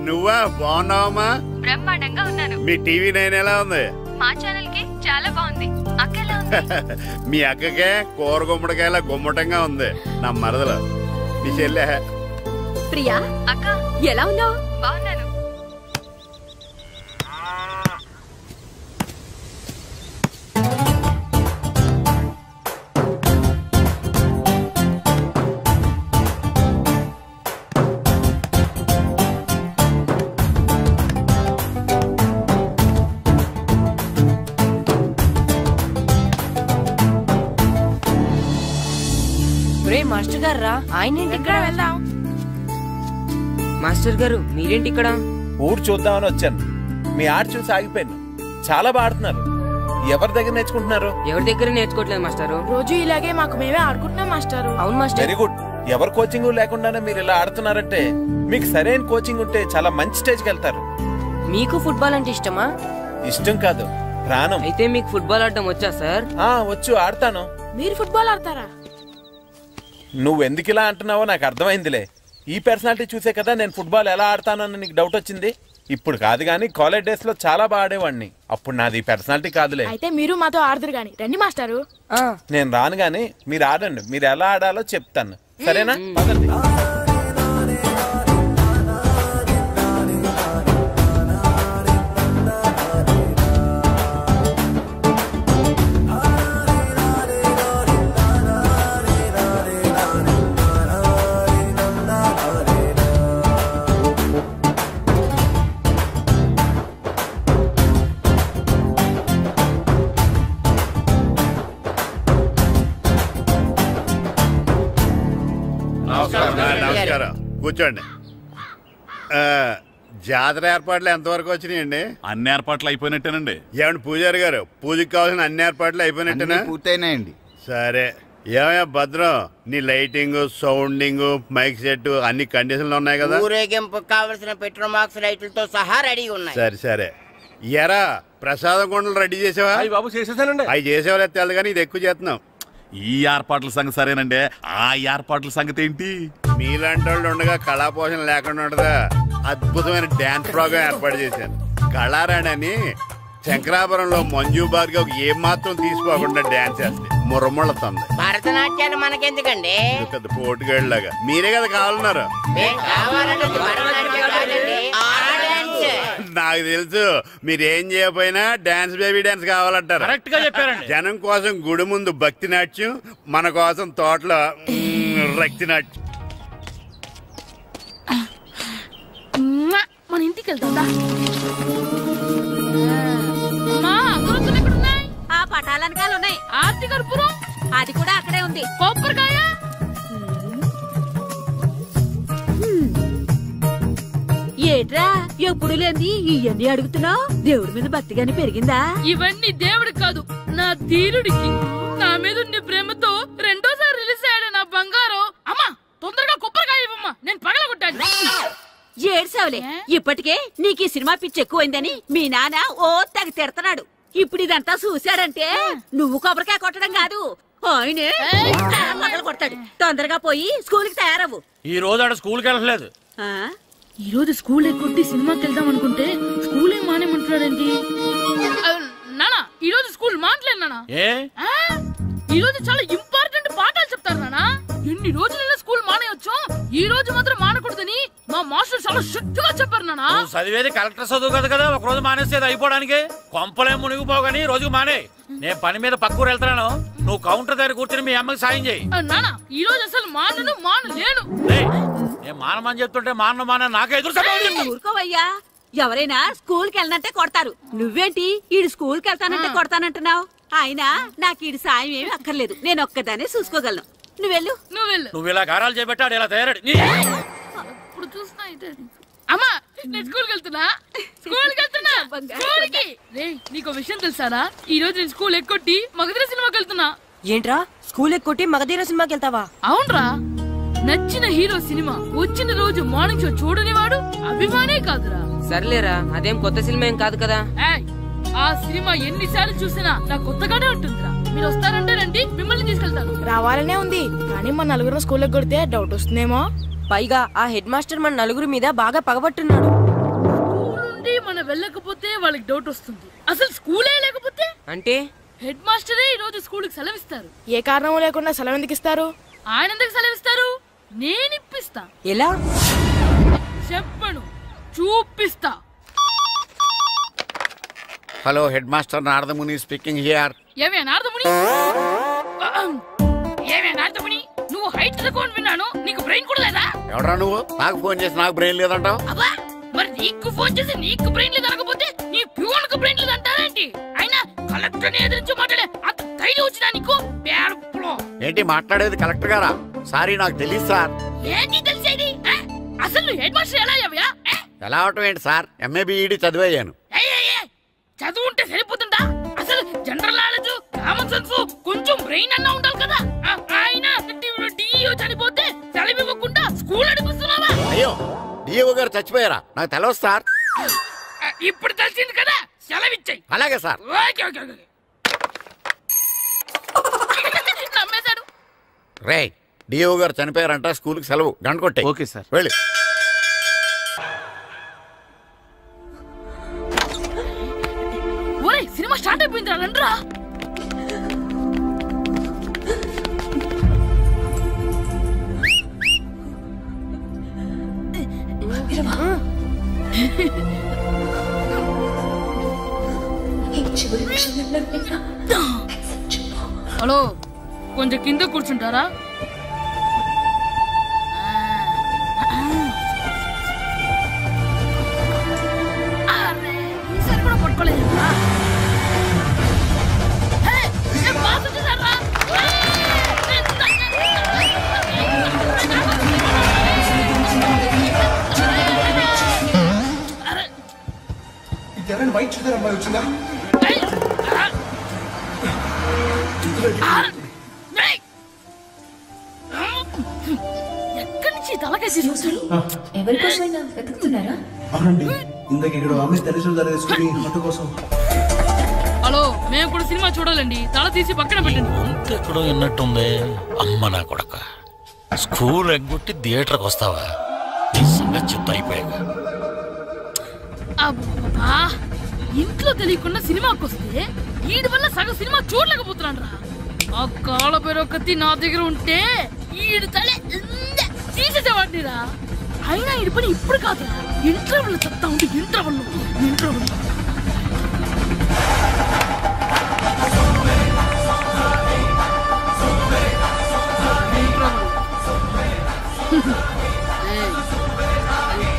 నువ్వా? బాగున్నావమ్మా? బ్రహ్మాండంగా ఉన్నాను. మీ టీవీ 9 ఎలా ఉంది? మా ఛానల్ కి చాలా బాగుంది. అక్క మీ అక్కకే కూర గుమ్మడికాయల గుమ్మటంగా ఉంది నా మరదలు. నీ చెల్లె ప్రియా అక్క ఎలా ఉన్నావు? బాగున్నాను. మాస్టర్ గారు రా. ఆయనేంటి ఇక్కడ? వెళ్దాం. మాస్టర్ గారు మీరేంటి ఇక్కడ? ఊరు చూద్దామని వచ్చాను. మీ ఆట చూసి ఆగిపోయాను. చాలా బాగా ఆడుతున్నారు. ఎవరి దగ్గర నేర్చుకుంటున్నారు? ఎవరి దగ్గర నేర్చుకోవట్లేదు మాస్టారు. రోజు ఇలాగే మాకు మేమే ఆడుకుంటున్నాం మాస్టారు. అవును మాస్టర్. Very good. ఎవరు కోచింగ్ లేకుండానే మీరు ఇలా ఆడుతున్నారంటే మీకు సరైన కోచింగ్ ఉంటే చాలా మంచి స్టేజ్కి వెళ్తారు. మీకు ఫుట్బాల్ అంటే ఇష్టమా? ఇష్టం కాదు, ప్రాణం. అయితే మీకు ఫుట్బాల్ ఆడటం వచ్చా సార్? వచ్చు, ఆడతాను. మీరు ఫుట్బాల్ ఆడతారా? నువ్వెందుకు ఇలా అంటున్నావో నాకు అర్థమైందిలే. ఈ పర్సనాలిటీ చూసే కదా నేను ఫుట్బాల్ ఎలా ఆడతానని నీకు డౌట్ వచ్చింది. ఇప్పుడు కాదు గానీ కాలేజ్ డేస్ లో చాలా బాగా ఆడేవాడిని. అప్పుడు నాది పర్సనాలిటీ కాదులే. అయితే మీరు మాతో ఆడదురు గాని రండి మాస్టారు. నేను రాను గానీ మీరు ఆడండి. మీరు ఎలా ఆడాలో చెప్తాను, సరేనా? పదండి. నమస్కారం, కూర్చోండి. జాతర ఏర్పాట్లు ఎంతవరకు వచ్చినాయండి? అన్ని ఏర్పాట్లు అయిపోయినట్టేనండి. ఏమండి పూజారి గారు, పూజకి కావాల్సిన అన్ని ఏర్పాట్లు అయిపోయినట్టేనా? పూర్తయినాయండి. సరే. ఏమయ్యా భద్రం, నీ లైటింగ్, సౌండింగ్, మైక్ సెట్ అన్ని కండిషన్లు ఉన్నాయి కదా? ఊరేగింపు కావలసిన పెట్రోల్ మార్క్స్ లైట్లతో సహా రెడీ ఉన్నాయి. సరే సరే. ఎరా ప్రసాదం కొండలు రెడీ చేసావా? బాబు చేసేసానండి. అవి చేసేవాళ్ళు తెలు కానీ ఇది ఎక్కువ చేస్తున్నాం. ఈ ఏర్పాట్ల సంగతి సరేనండి, ఆ ఏర్పాట్ల సంగతి ఏంటి? మీలాంటి వాళ్ళు ఉండగా కళాపోషణ లేకుండా ఉండదా? అద్భుతమైన డాన్స్ ప్రోగ్రాం ఏర్పాటు చేశాను. కళారాణి అని శంకరాపురంలో మంజు భార్గవ్ ఏం మాత్రం తీసుకోకుండా డాన్స్ చేస్తే మురముళ్ళతుంది. భరతనాట్యాలు మనకెందుకండి? పెద్ద పోటుగాళ్ళలాగా మీరే కదా కావాలన్నారు. నాకు తెలుసు మీరేం చేయకపోయినా డాన్స్ బేబీ డాన్స్ కావాలంటారు. కరెక్ట్ గా చెప్పారండి. జనం కోసం గుడి ముందు భక్తి నాట్యం, మన కోసం తోటలో రక్తి నాట్యం. మన ఇంటికి వెళ్తా. ఆ పటాలనకాలు ఉన్నాయి. ఆర్తి కర్పూరం అది కూడా అక్కడే ఉంది. కొబ్బరికాయ ఏట్రా ఎప్పుడు లేని ఇవన్నీ అడుగుతున్నావు? దేవుడి మీద భక్తి గాని పెరిగిందా? ఇవన్నీ దేవుడికి కాదు, నా ధీరుడికి. నా మీద ఉండే ప్రేమతో రెండోసారి రిలీజ్ అయ్యాడు నా బంగారం. అమ్మా తొందరగా కొబ్బరికాయ ఇవ్వమ్మా, నేను పగలగొట్టాను. ఏడ్సావులే, ఇప్పటికే నీకు ఈ సినిమా పిచ్చి ఎక్కువైందని మీ నాన్న ఓ తెగ తిడతాడు. ఇప్పుడు ఇదంతా చూశాడంటే నువ్వు కొబ్బరికాయ కొట్టడం కాదు, ఆయనే పగలు కొడతాడు. తొందరగా పోయి స్కూల్ కి తయారవు. ఈ రోజు ఆడ స్కూల్కి వెళ్ళలేదు. ఈ రోజు స్కూల్ ఎక్కొట్టి సినిమాకి వెళ్దాం అనుకుంటే స్కూల్ ఏం మానేమంటున్నాడండి. నానా ఈ రోజు స్కూల్ మానట్లేదు నానా. ఈ రోజు చాలా ఇంపార్టెంట్ పాఠాలు చెప్తారు నానా. ఎన్ని రోజులైనా స్కూల్ మానేయొచ్చు, ఈ రోజు మాత్రం మానకూడదని మా మాస్టర్ చాలా స్ట్రిక్ట్ గా చెప్పారు నానా. చదివేది కలెక్టర్ చదువు కదా కదా, ఒక రోజు మానేసేది అయిపోవడానికి. కొంపలేం మునిగిపోగాని రోజు మానే. నేను పని మీద పక్కూరు వెళ్తున్నాను, నువ్వు కౌంటర్ దగ్గర కూర్చొని మీ అమ్మకి సాయం చేయి. నానా ఈ రోజు అసలు మానలేను. నేను మానమని చెప్తుంటే మాన నాకే ఎదురు. ఊరుకోవయ్యా, ఎవరైనా స్కూల్ కి వెళ్ళనంటే కొడతారు. నువ్వేంటి ఈడు స్కూల్ కి వెళ్తానంటే కొడతానంటున్నావు? అయినా నాకు ఈడు సాయం ఏమి అక్కర్లేదు, నేను ఒక్కదానే చూసుకోగలను. నువ్వెళ్ళు. నువ్వు ఇలా గారాలు చేపెట్టాడు ఇలా తయారాడు. ఇప్పుడు చూస్తున్నా అమ్మా, నేను స్కూల్కి వెళ్తున్నా. స్కూల్కి నీకు విషయం తెలుసారా? ఈ రోజు నేను స్కూల్ ఎక్కొట్టి మగధీర సినిమాకి వెళ్తున్నా. ఏంట్రా స్కూల్ ఎక్కొట్టి మగధీర సినిమాకి వెళ్తావా? అవునరా, నచ్చిన హీరో సినిమా వచ్చిన రోజు మార్నింగ్ షో చూడని వాడు అభిమానే కాదురా. సర్లేరా, అదేం కొత్త సినిమా ఏం కాదు కదా. ఆ సినిమా ఎన్నిసార్లు చూసినా నాకు కొత్తగానే ఉంటుందిరా. మీరు వస్తారంటే రండి, మిమ్మల్ని తీసుకెళ్తాను. రావాలనే ఉంది, కానీ మన నలుగురు స్కూల్లో కొడితే డౌట్ వస్తుందేమో. పైగా ఆ హెడ్ మాస్టర్ మన నలుగురి మీద బాగా పగబట్టున్నాడు. స్కూల్ నుండి మనం వెళ్ళకపోతే వాళ్ళకి డౌట్ వస్తుంది. అసలు స్కూలే లేకపోతే అంటే హెడ్ మాస్టరే ఈ రోజు స్కూల్కి సెలవిస్తారు. ఏ కారణం లేకుండా సెలవు ఎందుకు ఇస్తారు? ఆయన ఎందుకు సెలవిస్తారు? నేను ఇప్పిస్తా. ఎలా చెప్పను, చూపిస్తా. Hello, head master Naradamuni speaking here. ఏమే నారదముని, ఏమే నారదముని, నువ్వు హైట్ రికార్డ్ విన్నాను, నీకు బ్రెయిన్ కూడా లేదా? ఎవడా నువ్వు? నాకు ఫోన్ చేసి నాకు బ్రెయిన్ లేదంటావు? అబ్బా, మరి నీకు ఫోన్ చేసి నీకు బ్రెయిన్ లేదనకపోతే నీ ప్యూన్ కు బ్రెయిన్ లేదంటారేంటి? అయినా కలెక్టర్ ని ఎదిరించి మాట్లాడే అంత ధైర్యం వచ్చినా నీకు? ఏంటి మాట్లాడేది? కలెక్టర్ గారా? సారీ, నాకు తెలియదు సార్. ఏంటి తెలిసేది? అసలు హెడ్ మాస్టర్ ఎలా అయ్యావా? ఎలా అవటం ఏంటి సార్? MA B Ed చదివయ్యాను. చదువు ఉంటే సరిపోతుందా? అసలు జనరల్ నాలెడ్జ్, కామన్ సెన్స్, కొంచెం బ్రెయిన్ అన్నా ఉండాలి కదా. ఆయన డిఓ చనిపోతే సెలవివ్వకుండా స్కూల్ అడిపిస్తున్నావా? అయ్యో, డిఓ గారు చచ్చిపోయారా? నాకు తెలవదు సార్. ఇప్పుడు తెలిసింది కదా, సెలవిచ్చాయి. అలాగే సార్. నమ్మేశాడు. రే, డిఓ గారు చనిపోయారంట, స్కూల్కి సెలవు. గంట కొట్టే. Okay sir. వెళ్ళి. ఓయ్, సినిమా స్టార్ట్ అయిపోయిందిరా, రండ్రా. హలో, కొంచెం కింద కూర్చుంటారా? ఈసారి కూడా పట్టుకోలేదు. వైట్ చూద్దరు అమ్మాయి వచ్చిందా? ఎక్కడి నుంచి తలకేసి ఎవరికోసమైనా వెతుకుతున్నారా? అవునండి, ఇందాక ఇక్కడ అమ్మాయి తల్లిదండ్రులు తీసుకుని ఆటో కోసం. హలో, మేము కూడా సినిమా చూడాలండి, తల తీసి పక్కన పెట్టండి. ఎక్కడో విన్నట్టుంది. అమ్మ నా కొడక, స్కూల్ ఎగ్గొట్టి థియేటర్కి వస్తావా? ఈ సంగతి చెప్తా అయిపోయాక. అబ్బా, ఇంట్లో తెలియకుండా సినిమాకి వస్తే వీడి వల్ల సగం సినిమా చూడలేకపోతున్నాను రా. ఆ కాళ్ళ పేరొకటి నా దగ్గర ఉంటే ఈడు తలే తీసేసేవాడిని రా. అయినా ఈడి పని ఇప్పుడు కాదురా, ఇంటర్వెల్ చెప్తా ఉంటే ఇంటర్వెల్.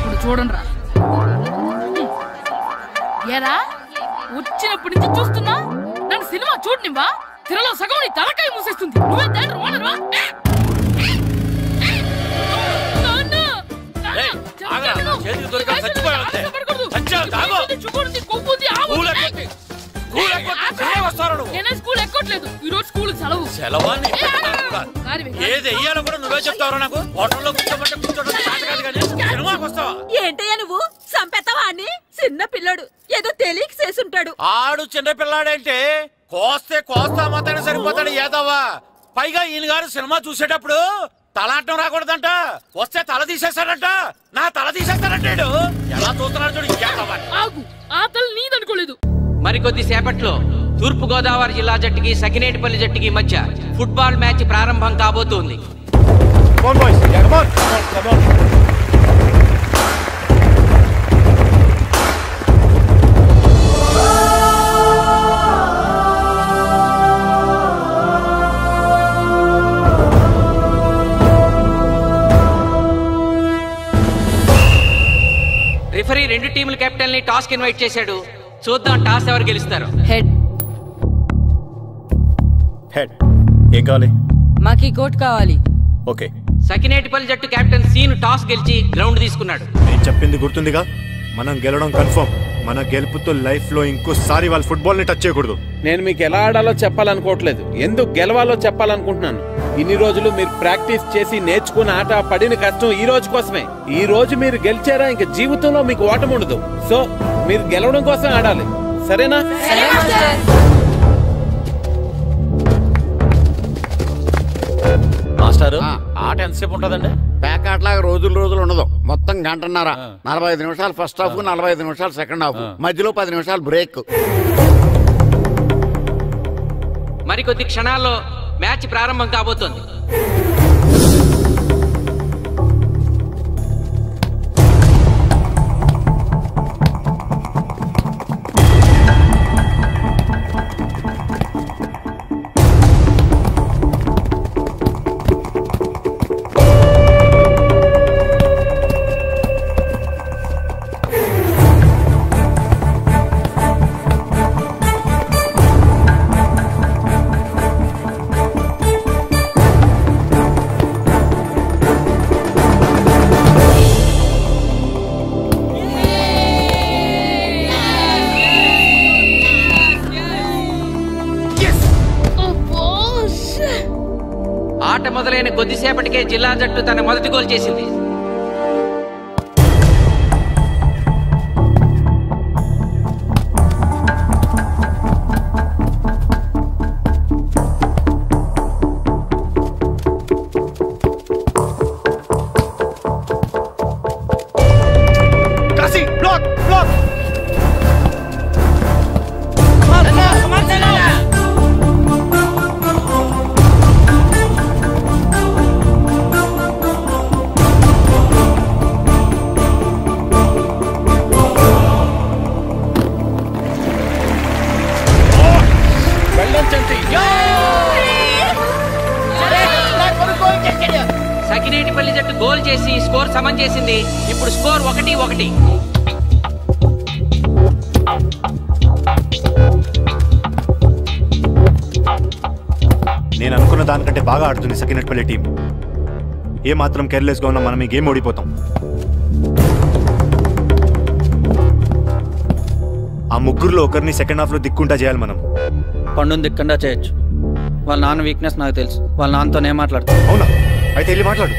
ఇప్పుడు చూడండి రా. ఏరా, వచ్చినప్పటి నుంచి చూస్తున్నా, నన్ను సినిమా చూడనివ్వా? తిరలో సగం నీ తలకాయ మూసేస్తుంది. నువ్వే థియేటర్ ఓనర్వా? స్కూల్ ఎక్కట్లేదు, ఈ రోజు స్కూల్ సెలవు. ఏది వెయ్యాలో కూడా నువ్వే చెప్తావు. నాకు హోటల్లో కూర్చోమంటే కూర్చోబెట్టావా? ఏంటయ్యా నువ్వు? సంపెత్తవా అని? చిన్న పిల్లడు ఏదో తెలియక చేసుంటాడు. ఆడు చిన్న పిల్లాడంటే కోస్తా మాత్రమే సరిపోతాడు ఏదవ్వా. పైగా ఈయన గారు సినిమా చూసేటప్పుడు తలాటం రాకూడదంట, వస్తే తల తీసేస్తాడంట. నా తల తీసేస్తాడంటాడు. ఎలా చూస్తున్నాడు చూడు. ఆ తల నీదనుకోలేదు. మరికొద్ది సేపట్లో తూర్పు గోదావరి జిల్లా జట్టుకి సకినేటిపల్లి జట్టుకి మధ్య ఫుట్బాల్ మ్యాచ్ ప్రారంభం కాబోతోంది. రిఫరీ రెండు టీముల కెప్టెన్ ని టాస్ కి ఇన్వైట్ చేశాడు. చూద్దాం టాస్ ఎవరు గెలుస్తారు. హెడ్. హెడ్. ఏం కావాలి? మాకి కోట్ కావాలి. ఓకే. సకినేటిపల్లి జట్టు కెప్టెన్ సీను టాస్ గెలిచి గ్రౌండ్ తీసుకున్నాడు. నేను చెప్పింది గుర్తుందిగా, మనం గెలవడం కన్ఫర్మ్. మన గెలుపుతో లైఫ్ లో ఇంకోసారి వాళ్ళ ఫుట్బాల్ ని టచ్ చేయకూడదు. నేను మీకు ఎలా ఆడాలో చెప్పాలనుకోవట్లేదు, ఎందుకు గెలవాలో చెప్పాలనుకుంటున్నాను. ఇన్ని రోజులు మీరు ప్రాక్టీస్ చేసి నేర్చుకున్న ఆట పడిన కష్టం ఈ రోజు కోసమే. ఈ రోజు మీరు గెలిచారా, ఇంక జీవితంలో మీకు ఓటమి ఉండదు. సో మీరు గెలవడం కోసం ఆడాలి, సరేనా? మాస్టర్, ఆట ఎంతసేపు ఉంటుందండి? ప్యాకాట్లాగా రోజులు ఉండదు, మొత్తం గంటన్నర. 45 నిమిషాలు ఫస్ట్ హాఫ్, 45 నిమిషాలు సెకండ్ హాఫ్, మధ్యలో 10 నిమిషాలు బ్రేక్. మరికొద్ది క్షణాల్లో మ్యాచ్ ప్రారంభం కాబోతోంది. ఆట మొదలైన కొద్దిసేపటికే జిల్లా జట్టు తన మొదటి గోల్ చేసింది. సకినేటిపల్లి జట్టు గోల్ చేసి స్కోర్ సమం చేసింది. ఇప్పుడు స్కోర్ 1-1. నేను అనుకున్న దానికంటే బాగా ఆడుతుంది సకినేటిపల్లి టీం. ఏ మాత్రం కేర్లెస్ గా ఉన్నా మనం ఈ గేమ్ ఓడిపోతాం. ఆ ముగ్గురులో ఒకరిని సెకండ్ హాఫ్ లో దిక్కుంటా చేయాలి మనం. పండుని దిక్కుండా చేయొచ్చు. వాళ్ళ నాన్న వీక్నెస్ నాకు తెలుసు. వాళ్ళ నాన్నతోనే మాట్లాడతాను. అవునా? అయితే వెళ్ళి మాట్లాడు.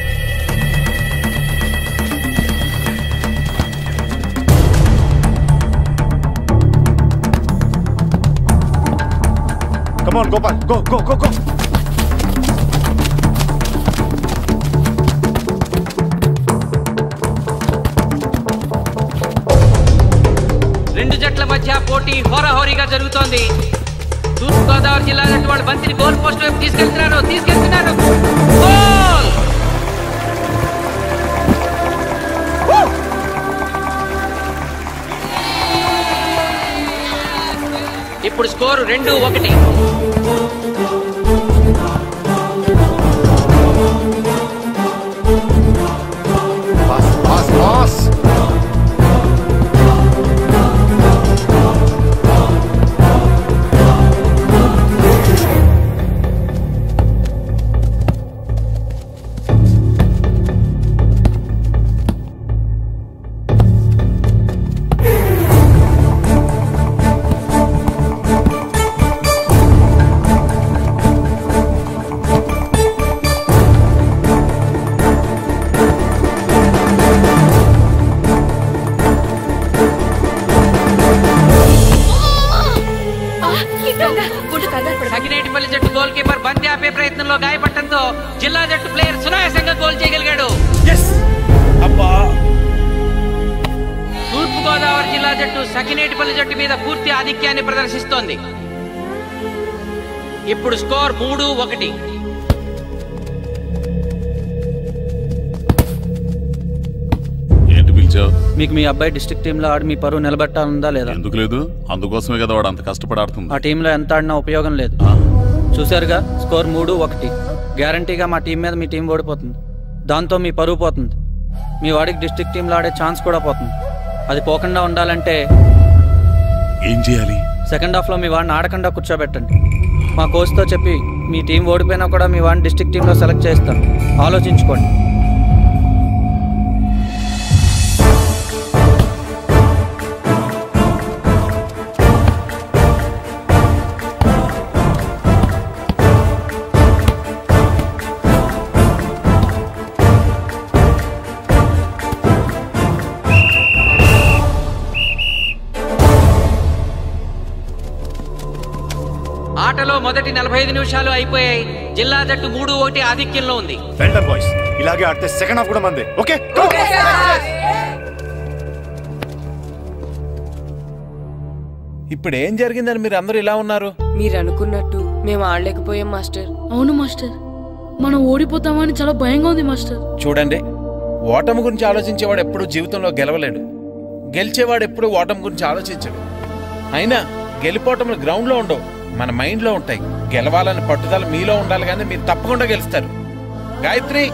Come on, Gopal. Go, go, go, go. రెండు జట్ల మధ్య పోటీ హోరాహోరీగా జరుగుతోంది. తూర్పుగోదావరి జిల్లా జట్టు వాళ్ళు బంతిని గోల్ పోస్ట్ వైపు తీసుకెళ్తున్నారు. గోల్! ఇప్పుడు స్కోరు 2-1. సకినేటిపల్లి జట్టు గోల్ కీపర్ బంతి ఆపే ప్రయత్నంలో గాయపడటంతో జిల్లా జట్టు ప్లేయర్ సునాయాసంగా గోల్ చేయగలిగాడు. తూర్పుగోదావరి జిల్లా జట్టు సకినేటిపల్లి జట్టు మీద పూర్తి ఆధిక్యాన్ని ప్రదర్శిస్తోంది. ఇప్పుడు స్కోర్ 3-1. మీకు మీ అబ్బాయి డిస్ట్రిక్ట్ టీంలో ఆడి మీ పరువు నిలబెట్టాలందా లేదా? ఎందుకు లేదు? అందుకోసమే కదా వాడు అంత కష్టపడి ఆడుతుంది. ఆ టీంలో ఎంత ఆడినా ఉపయోగం లేదు. చూసారుగా, స్కోర్ 3-1. గ్యారంటీగా మా టీం మీద మీ టీం ఓడిపోతుంది. దాంతో మీ పరువు పోతుంది. మీ వాడికి డిస్ట్రిక్ట్ టీంలో ఆడే ఛాన్స్ కూడా పోతుంది. అది పోకుండా ఉండాలంటే ఏం చేయాలి? సెకండ్ హాఫ్ లో మీ వాడిని ఆడకుండా కూర్చోబెట్టండి. మా కోచ్తో చెప్పి మీ టీం ఓడిపోయినా కూడా మీ వాడిని డిస్ట్రిక్ట్ టీంలో సెలెక్ట్ చేస్తాం. ఆలోచించుకోండి. ఆటలో మొదటి 45 నిమిషాలు అయిపోయాయి. జిల్లా జట్టు 3-1 ఆధిక్యంలో ఉంది. బాయ్స్, ఇలాగే ఆడితే సెకండ్ హాఫ్ కూడా మందే. ఓకే? ఇప్పుడు ఏం జరిగిందని మీరు అందరూ ఇలా ఉన్నారు? మీరు అనుకున్నట్టు మేము ఆడలేకపోయాం మాస్టర్. అవును మాస్టర్, మనం ఓడిపోతామని చాలా భయంగా ఉంది మాస్టర్. చూడండి, ఓటమి గురించి ఆలోచించేవాడు ఎప్పుడు జీవితంలో గెలవలేడు, గెలిచేవాడు ఎప్పుడు ఓటమి గురించి ఆలోచించడు. అయినా గెలిపోవటములు గ్రౌండ్ లో ఉండవు, మన మైండ్ లో ఉంటాయి. గెలవాలని పట్టుదల మీలో ఉండాలి, కానీ మీరు తప్పకుండా గెలుస్తారు. గాయత్రి,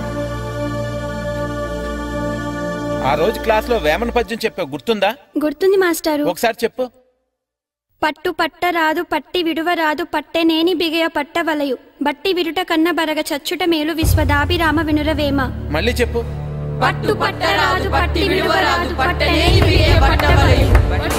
ఆ రోజు క్లాస్ లో వేమన పద్యం చెప్పావు, గుర్తుందా? గుర్తుంది మాస్టారు. ఒకసారి చెప్పు. పట్టు పట్ట రాదు పట్టి విడువ రాదు పట్టెనేని బిగయ పట్ట వలయు బట్టి విరుట కన్న బరగ చచ్చుట మేలు విశ్వదాభిరామ వినురవేమ. మళ్ళీ చెప్పు. పట్టు పట్ట రాదు పట్టి విడువ రాదు పట్టెనేని బిగయ పట్ట వలయు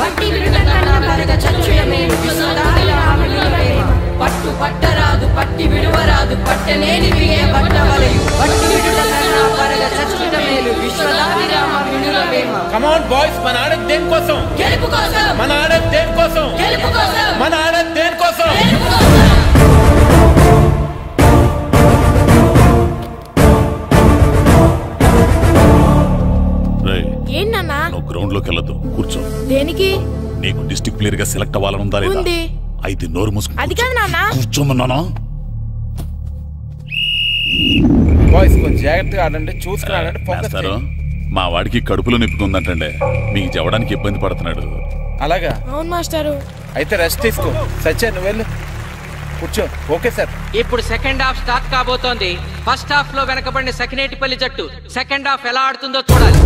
బట్టి విరుట కన్న బరగ చచ్చుట మేలు విశ్వదాభిరామ వినురవేమ. పట్టు పట్ట రాదు పట్టి విడువ రాదు పట్టెనేని బిగయ పట్ట వలయు బట్టి విరుట కన్న బరగ చచ్చుట మేలు విశ్వదాభిరామ వినురవేమ. కమ్ ఆన్ బాయ్స్, మన ఆడేది దేనికోసం? గెలుపు కోసం. మన ఆడేది దేనికోసం? గెలుపు కోసం. మన ఆడేది దేనికోసం? ఏంటన్నా? నువ్వు గ్రౌండ్ లోకి వెళ్ళదు, కూర్చో. దేనికి? నీకు డిస్ట్రిక్ట్ ప్లేయర్ గా సెలెక్ట్ అవ్వాలనుందా లేదా? ఉంది. అయితే నోరు మూసుకు అది కాదు నాన్న. కూర్చోమన్నానా? బాయ్స్ కొంచెం జాగ్రత్తగా ఆడండి, చూసుకుని ఆడండి, ఫోకస్ చేయండి. మా వాడికి కడుపులో నొప్పికుందంటండే, మీకు చెప్పడానికి ఇబ్బంది పడుతున్నాడు. అలాగా? అవును మాస్టారు. అయితే రెస్ట్ తీసుకో. సత్య నువ్వు వెళ్ళు, కూర్చో. Okay sir. ఇప్పుడు సెకండ్ హాఫ్ స్టార్ట్ కాబోతోంది. ఫస్ట్ హాఫ్ లో వెనకబడిన సకినేటిపల్లి జట్టు సెకండ్ హాఫ్ ఎలా ఆడుతుందో చూడాలి.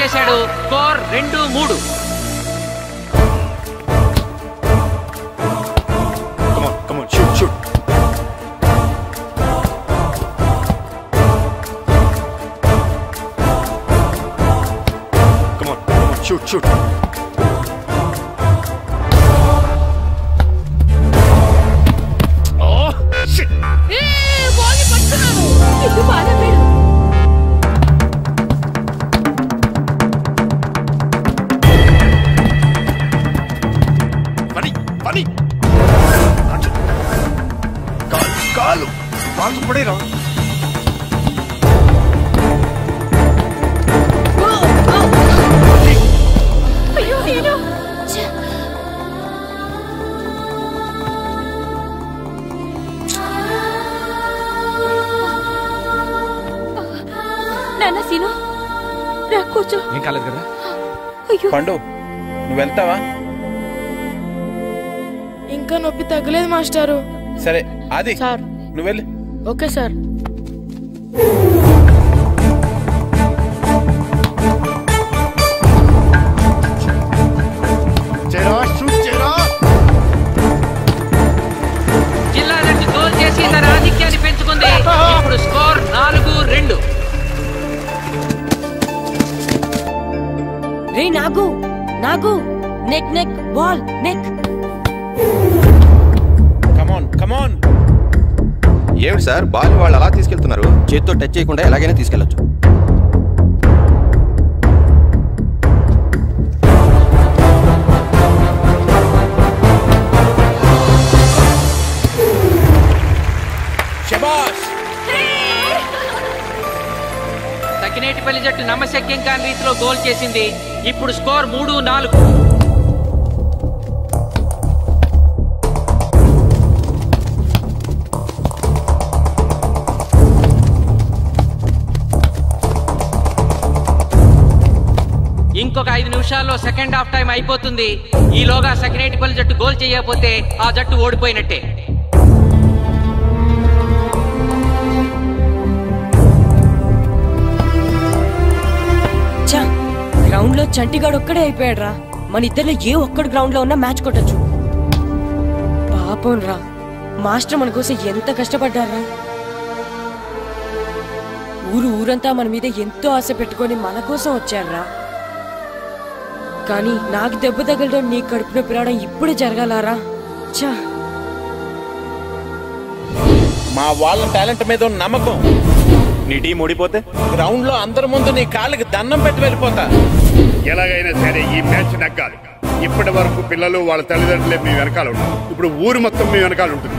చేశాడు. Score 2-3. Come on, shoot. Come on, shoot. Oh, shit. Ball పట్టుకున్నాను. ఇది బాగా వీడు. కాలు బాగా పడేరా. అయ్యో నేను నాన్న సీను రా కూర్చో. ఏం కాలేదు కదా? పండు నువ్వు వెళ్తావా? ఇంకా నొప్పి తగ్గలేదు మాస్టారు. సరే ఆది సార్ నువ్వు వెళ్ళు. Okay sir. జిల్లా జట్టు గోల్ చేసి తన ఆధిక్యాన్ని పెంచుకుంది. ఇప్పుడు స్కోర్ 4-2. రే నాగు నెక్ బాల్ నెక్. కమాన్. ఏమిటి సార్, బాల్ వాళ్ళు అలా తీసుకెళ్తున్నారు? చేత్తో టచ్ చేయకుండా ఎలాగైనా తీసుకెళ్లొచ్చు. సకినేటిపల్లి జట్టు నమ్మశక్యం కాని రీతిలో గోల్ చేసింది. ఇప్పుడు స్కోర్ 3-4. ఇంకొక 5 నిమిషాల్లో సెకండ్ హాఫ్ టైం అయిపోతుంది. ఈలోగా సకినేటిపల్లి జట్టు గోల్ చేయకపోతే ఆ జట్టు ఓడిపోయినట్టే. గ్రౌండ్ లో చంటిగాడు ఒక్కడే అయిపోయాడు రా. మన ఇద్దరిలో ఏ ఒక్కడు గ్రౌండ్ లో ఉన్నా మ్యాచ్ కొట్టచ్చు. పాపం రా, మాస్టర్ మన కోసం ఎంత కష్టపడ్డారా. ఊరంతా మన మీద ఎంతో ఆశ పెట్టుకొని మన కోసం వచ్చాడ్రా. కానీ నాకు దెబ్బ తగలడం నీ కడుపున పిలవడం ఇప్పుడే జరగాలారా? చా, మా వాళ్ళ టాలెంట్ మీద ఉన్న నమ్మకం. నీ టీం ఓడిపోతే గ్రౌండ్ లో అందరి ముందు నీ కాళ్ళకి దండం పెట్టి వెళ్ళిపోతా. ఎలాగైనా సరే ఈ మ్యాచ్ నెగ్గాలి. ఇప్పటి వరకు పిల్లలు వాళ్ళ తల్లిదండ్రులే మీ వెనకాల ఉంటారు. ఇప్పుడు ఊరు మొత్తం మీ వెనకాల ఉంటుంది.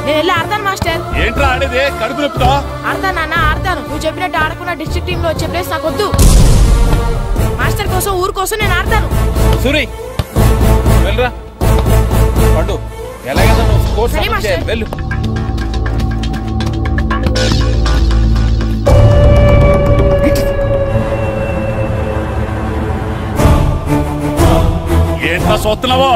నేను వెళ్ళి ఆడతాను మాస్టర్. ఏంట్రా ఆడేది? కడుపు నొప్పుతో ఆడతాను నాన్న, ఆడతాను. నువ్వు చెప్పినట్టు ఆడకుండా డిస్ట్రిక్ట్ టీమ్ లో వచ్చే ప్లేస్ నాకు వద్దు. మాస్టర్ కోసం, ఊరు కోసం నేను ఆడతాను. సూరి వెళ్ళరా. పండు ఎలాగైనా నువ్వు స్కోర్ సరే మాస్టర్. వెళ్ళు. ఏంట్రా చూస్తున్నావో?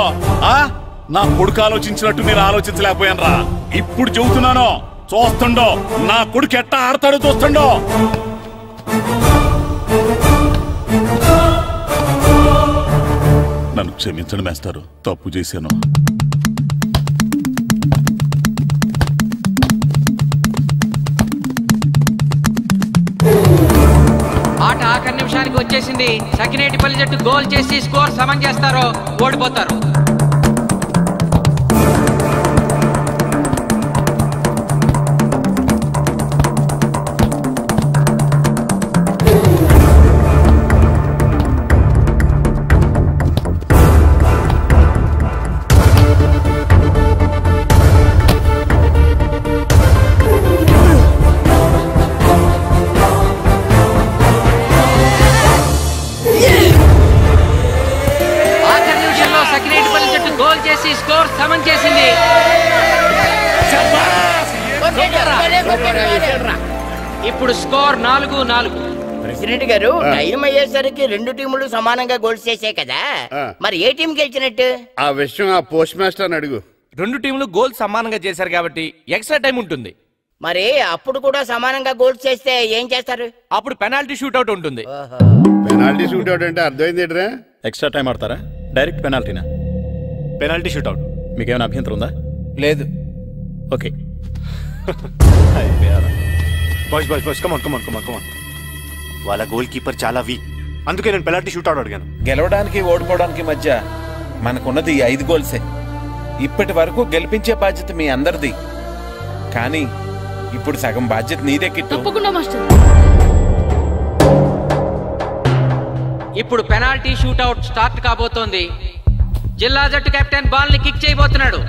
నా కొడుకు ఆలోచించినట్టు నేను ఆలోచించలేకపోయాను రా. ఇప్పుడు చెబుతున్నాను, చూస్తుండో నా కొడుకు ఎట్టా ఆడతాడో చూస్తుండో. నన్ను క్షమించండి మాస్టారు, తప్పు చేశాను. ఆట ఆఖరి నిమిషానికి వచ్చేసింది. సకినేటిపల్లి జట్టు గోల్ చేసి స్కోర్ సమం చేస్తారో ఓడిపోతారు. స్కోర్ సమం చేసింది. ఇప్పుడు స్కోర్ 4-4. ప్రెసిడెంట్ గారు, టైం అయ్యేసరికి రెండు టీములు సమానంగా గోల్స్ చేసాయి కదా, మరి ఏ టీం గెలిచినట్టు? ఆ విషయం ఆ పోస్ట్ మాస్టర్ అడుగు. రెండు టీములు గోల్ సమానంగా చేశారు కాబట్టి ఎక్స్ట్రా టైం ఉంటుంది. మరి అప్పుడు కూడా సమానంగా గోల్స్ చేస్తే ఏం చేస్తారు? అప్పుడు పెనాల్టీ షూట్అవుట్ ఉంటుంది. పెనాల్టీ షూట్అవుట్ అంటే అర్థమైంది ఏంట్రా? ఎక్స్ట్రా టైం ఆడతారా? డైరెక్ట్ పెనాల్టీనా? Penalty shootout. మీకేమైనా అభ్యంతరం ఉందా? లేదు. Okay. Boys boys boys come on come on come on come on. వాళ్ళ గోల్ కీపర్ చాలా వీక్, అందుకే నేను పెనాల్టీ షూట్అవుట్ అడిగాను. గెలవడానికి ఓడిపోవడానికి మధ్య మనకున్నది 5 గోల్సే. ఇప్పటి వరకు గెలిపించే బాధ్యత మీ అందరిది. కానీ ఇప్పుడు సగం బాధ్యత నీదే కిట్టు. తప్పకుండా మాస్టర్. ఇప్పుడు పెనాల్టీ షూట్అవుట్ స్టార్ట్ కాబోతోంది. జిల్లా జట్టు కెప్టెన్ బాల్ ని కిక్ చేయబోతున్నాడు.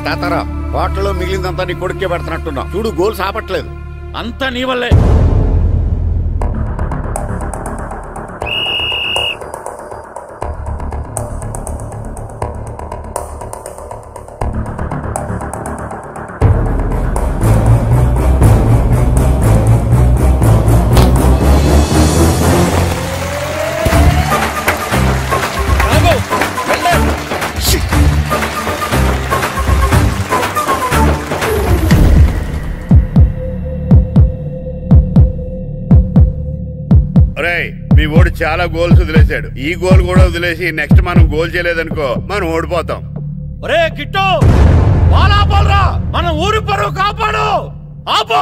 తాతారా, హోటల్లో మిగిలిందంతా నీ కొడుకే పెడుతున్నట్టున్నా. చూడు, గోల్స్ ఆపట్లేదు. అంతా నీ వల్లే. చాలా గోల్స్ వదిలేశాడు. ఈ గోల్ కూడా వదిలేసి నెక్స్ట్ మనం గోల్ చేయలేదనుకో మనం ఓడిపోతాం. ఒరే కిట్టు, బాలా బాలరా, మన ఊరి పరువు కాపాడు. ఆపో.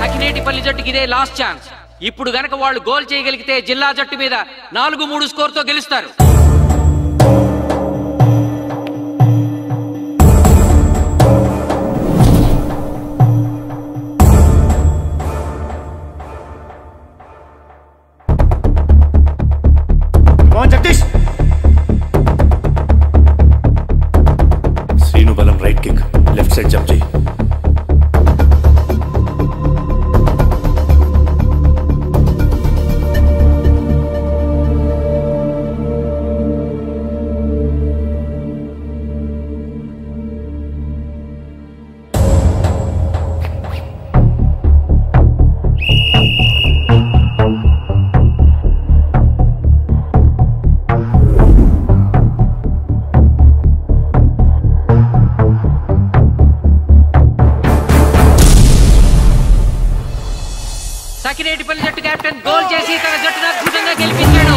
సకినేటిపల్లి జట్టుకి ఇదే లాస్ట్ ఛాన్స్. ఇప్పుడు గనక వాళ్ళు గోల్ చేయగలిగితే జిల్లా జట్టు మీద 4-3 స్కోర్తో గెలుస్తారు. శ్రీను బలం right kick, left side jump చేయి. సకినేటిపల్లి జట్టు కెప్టెన్ గోల్ చేసి తన జట్టును అద్భుతంగా గెలిపించాడు.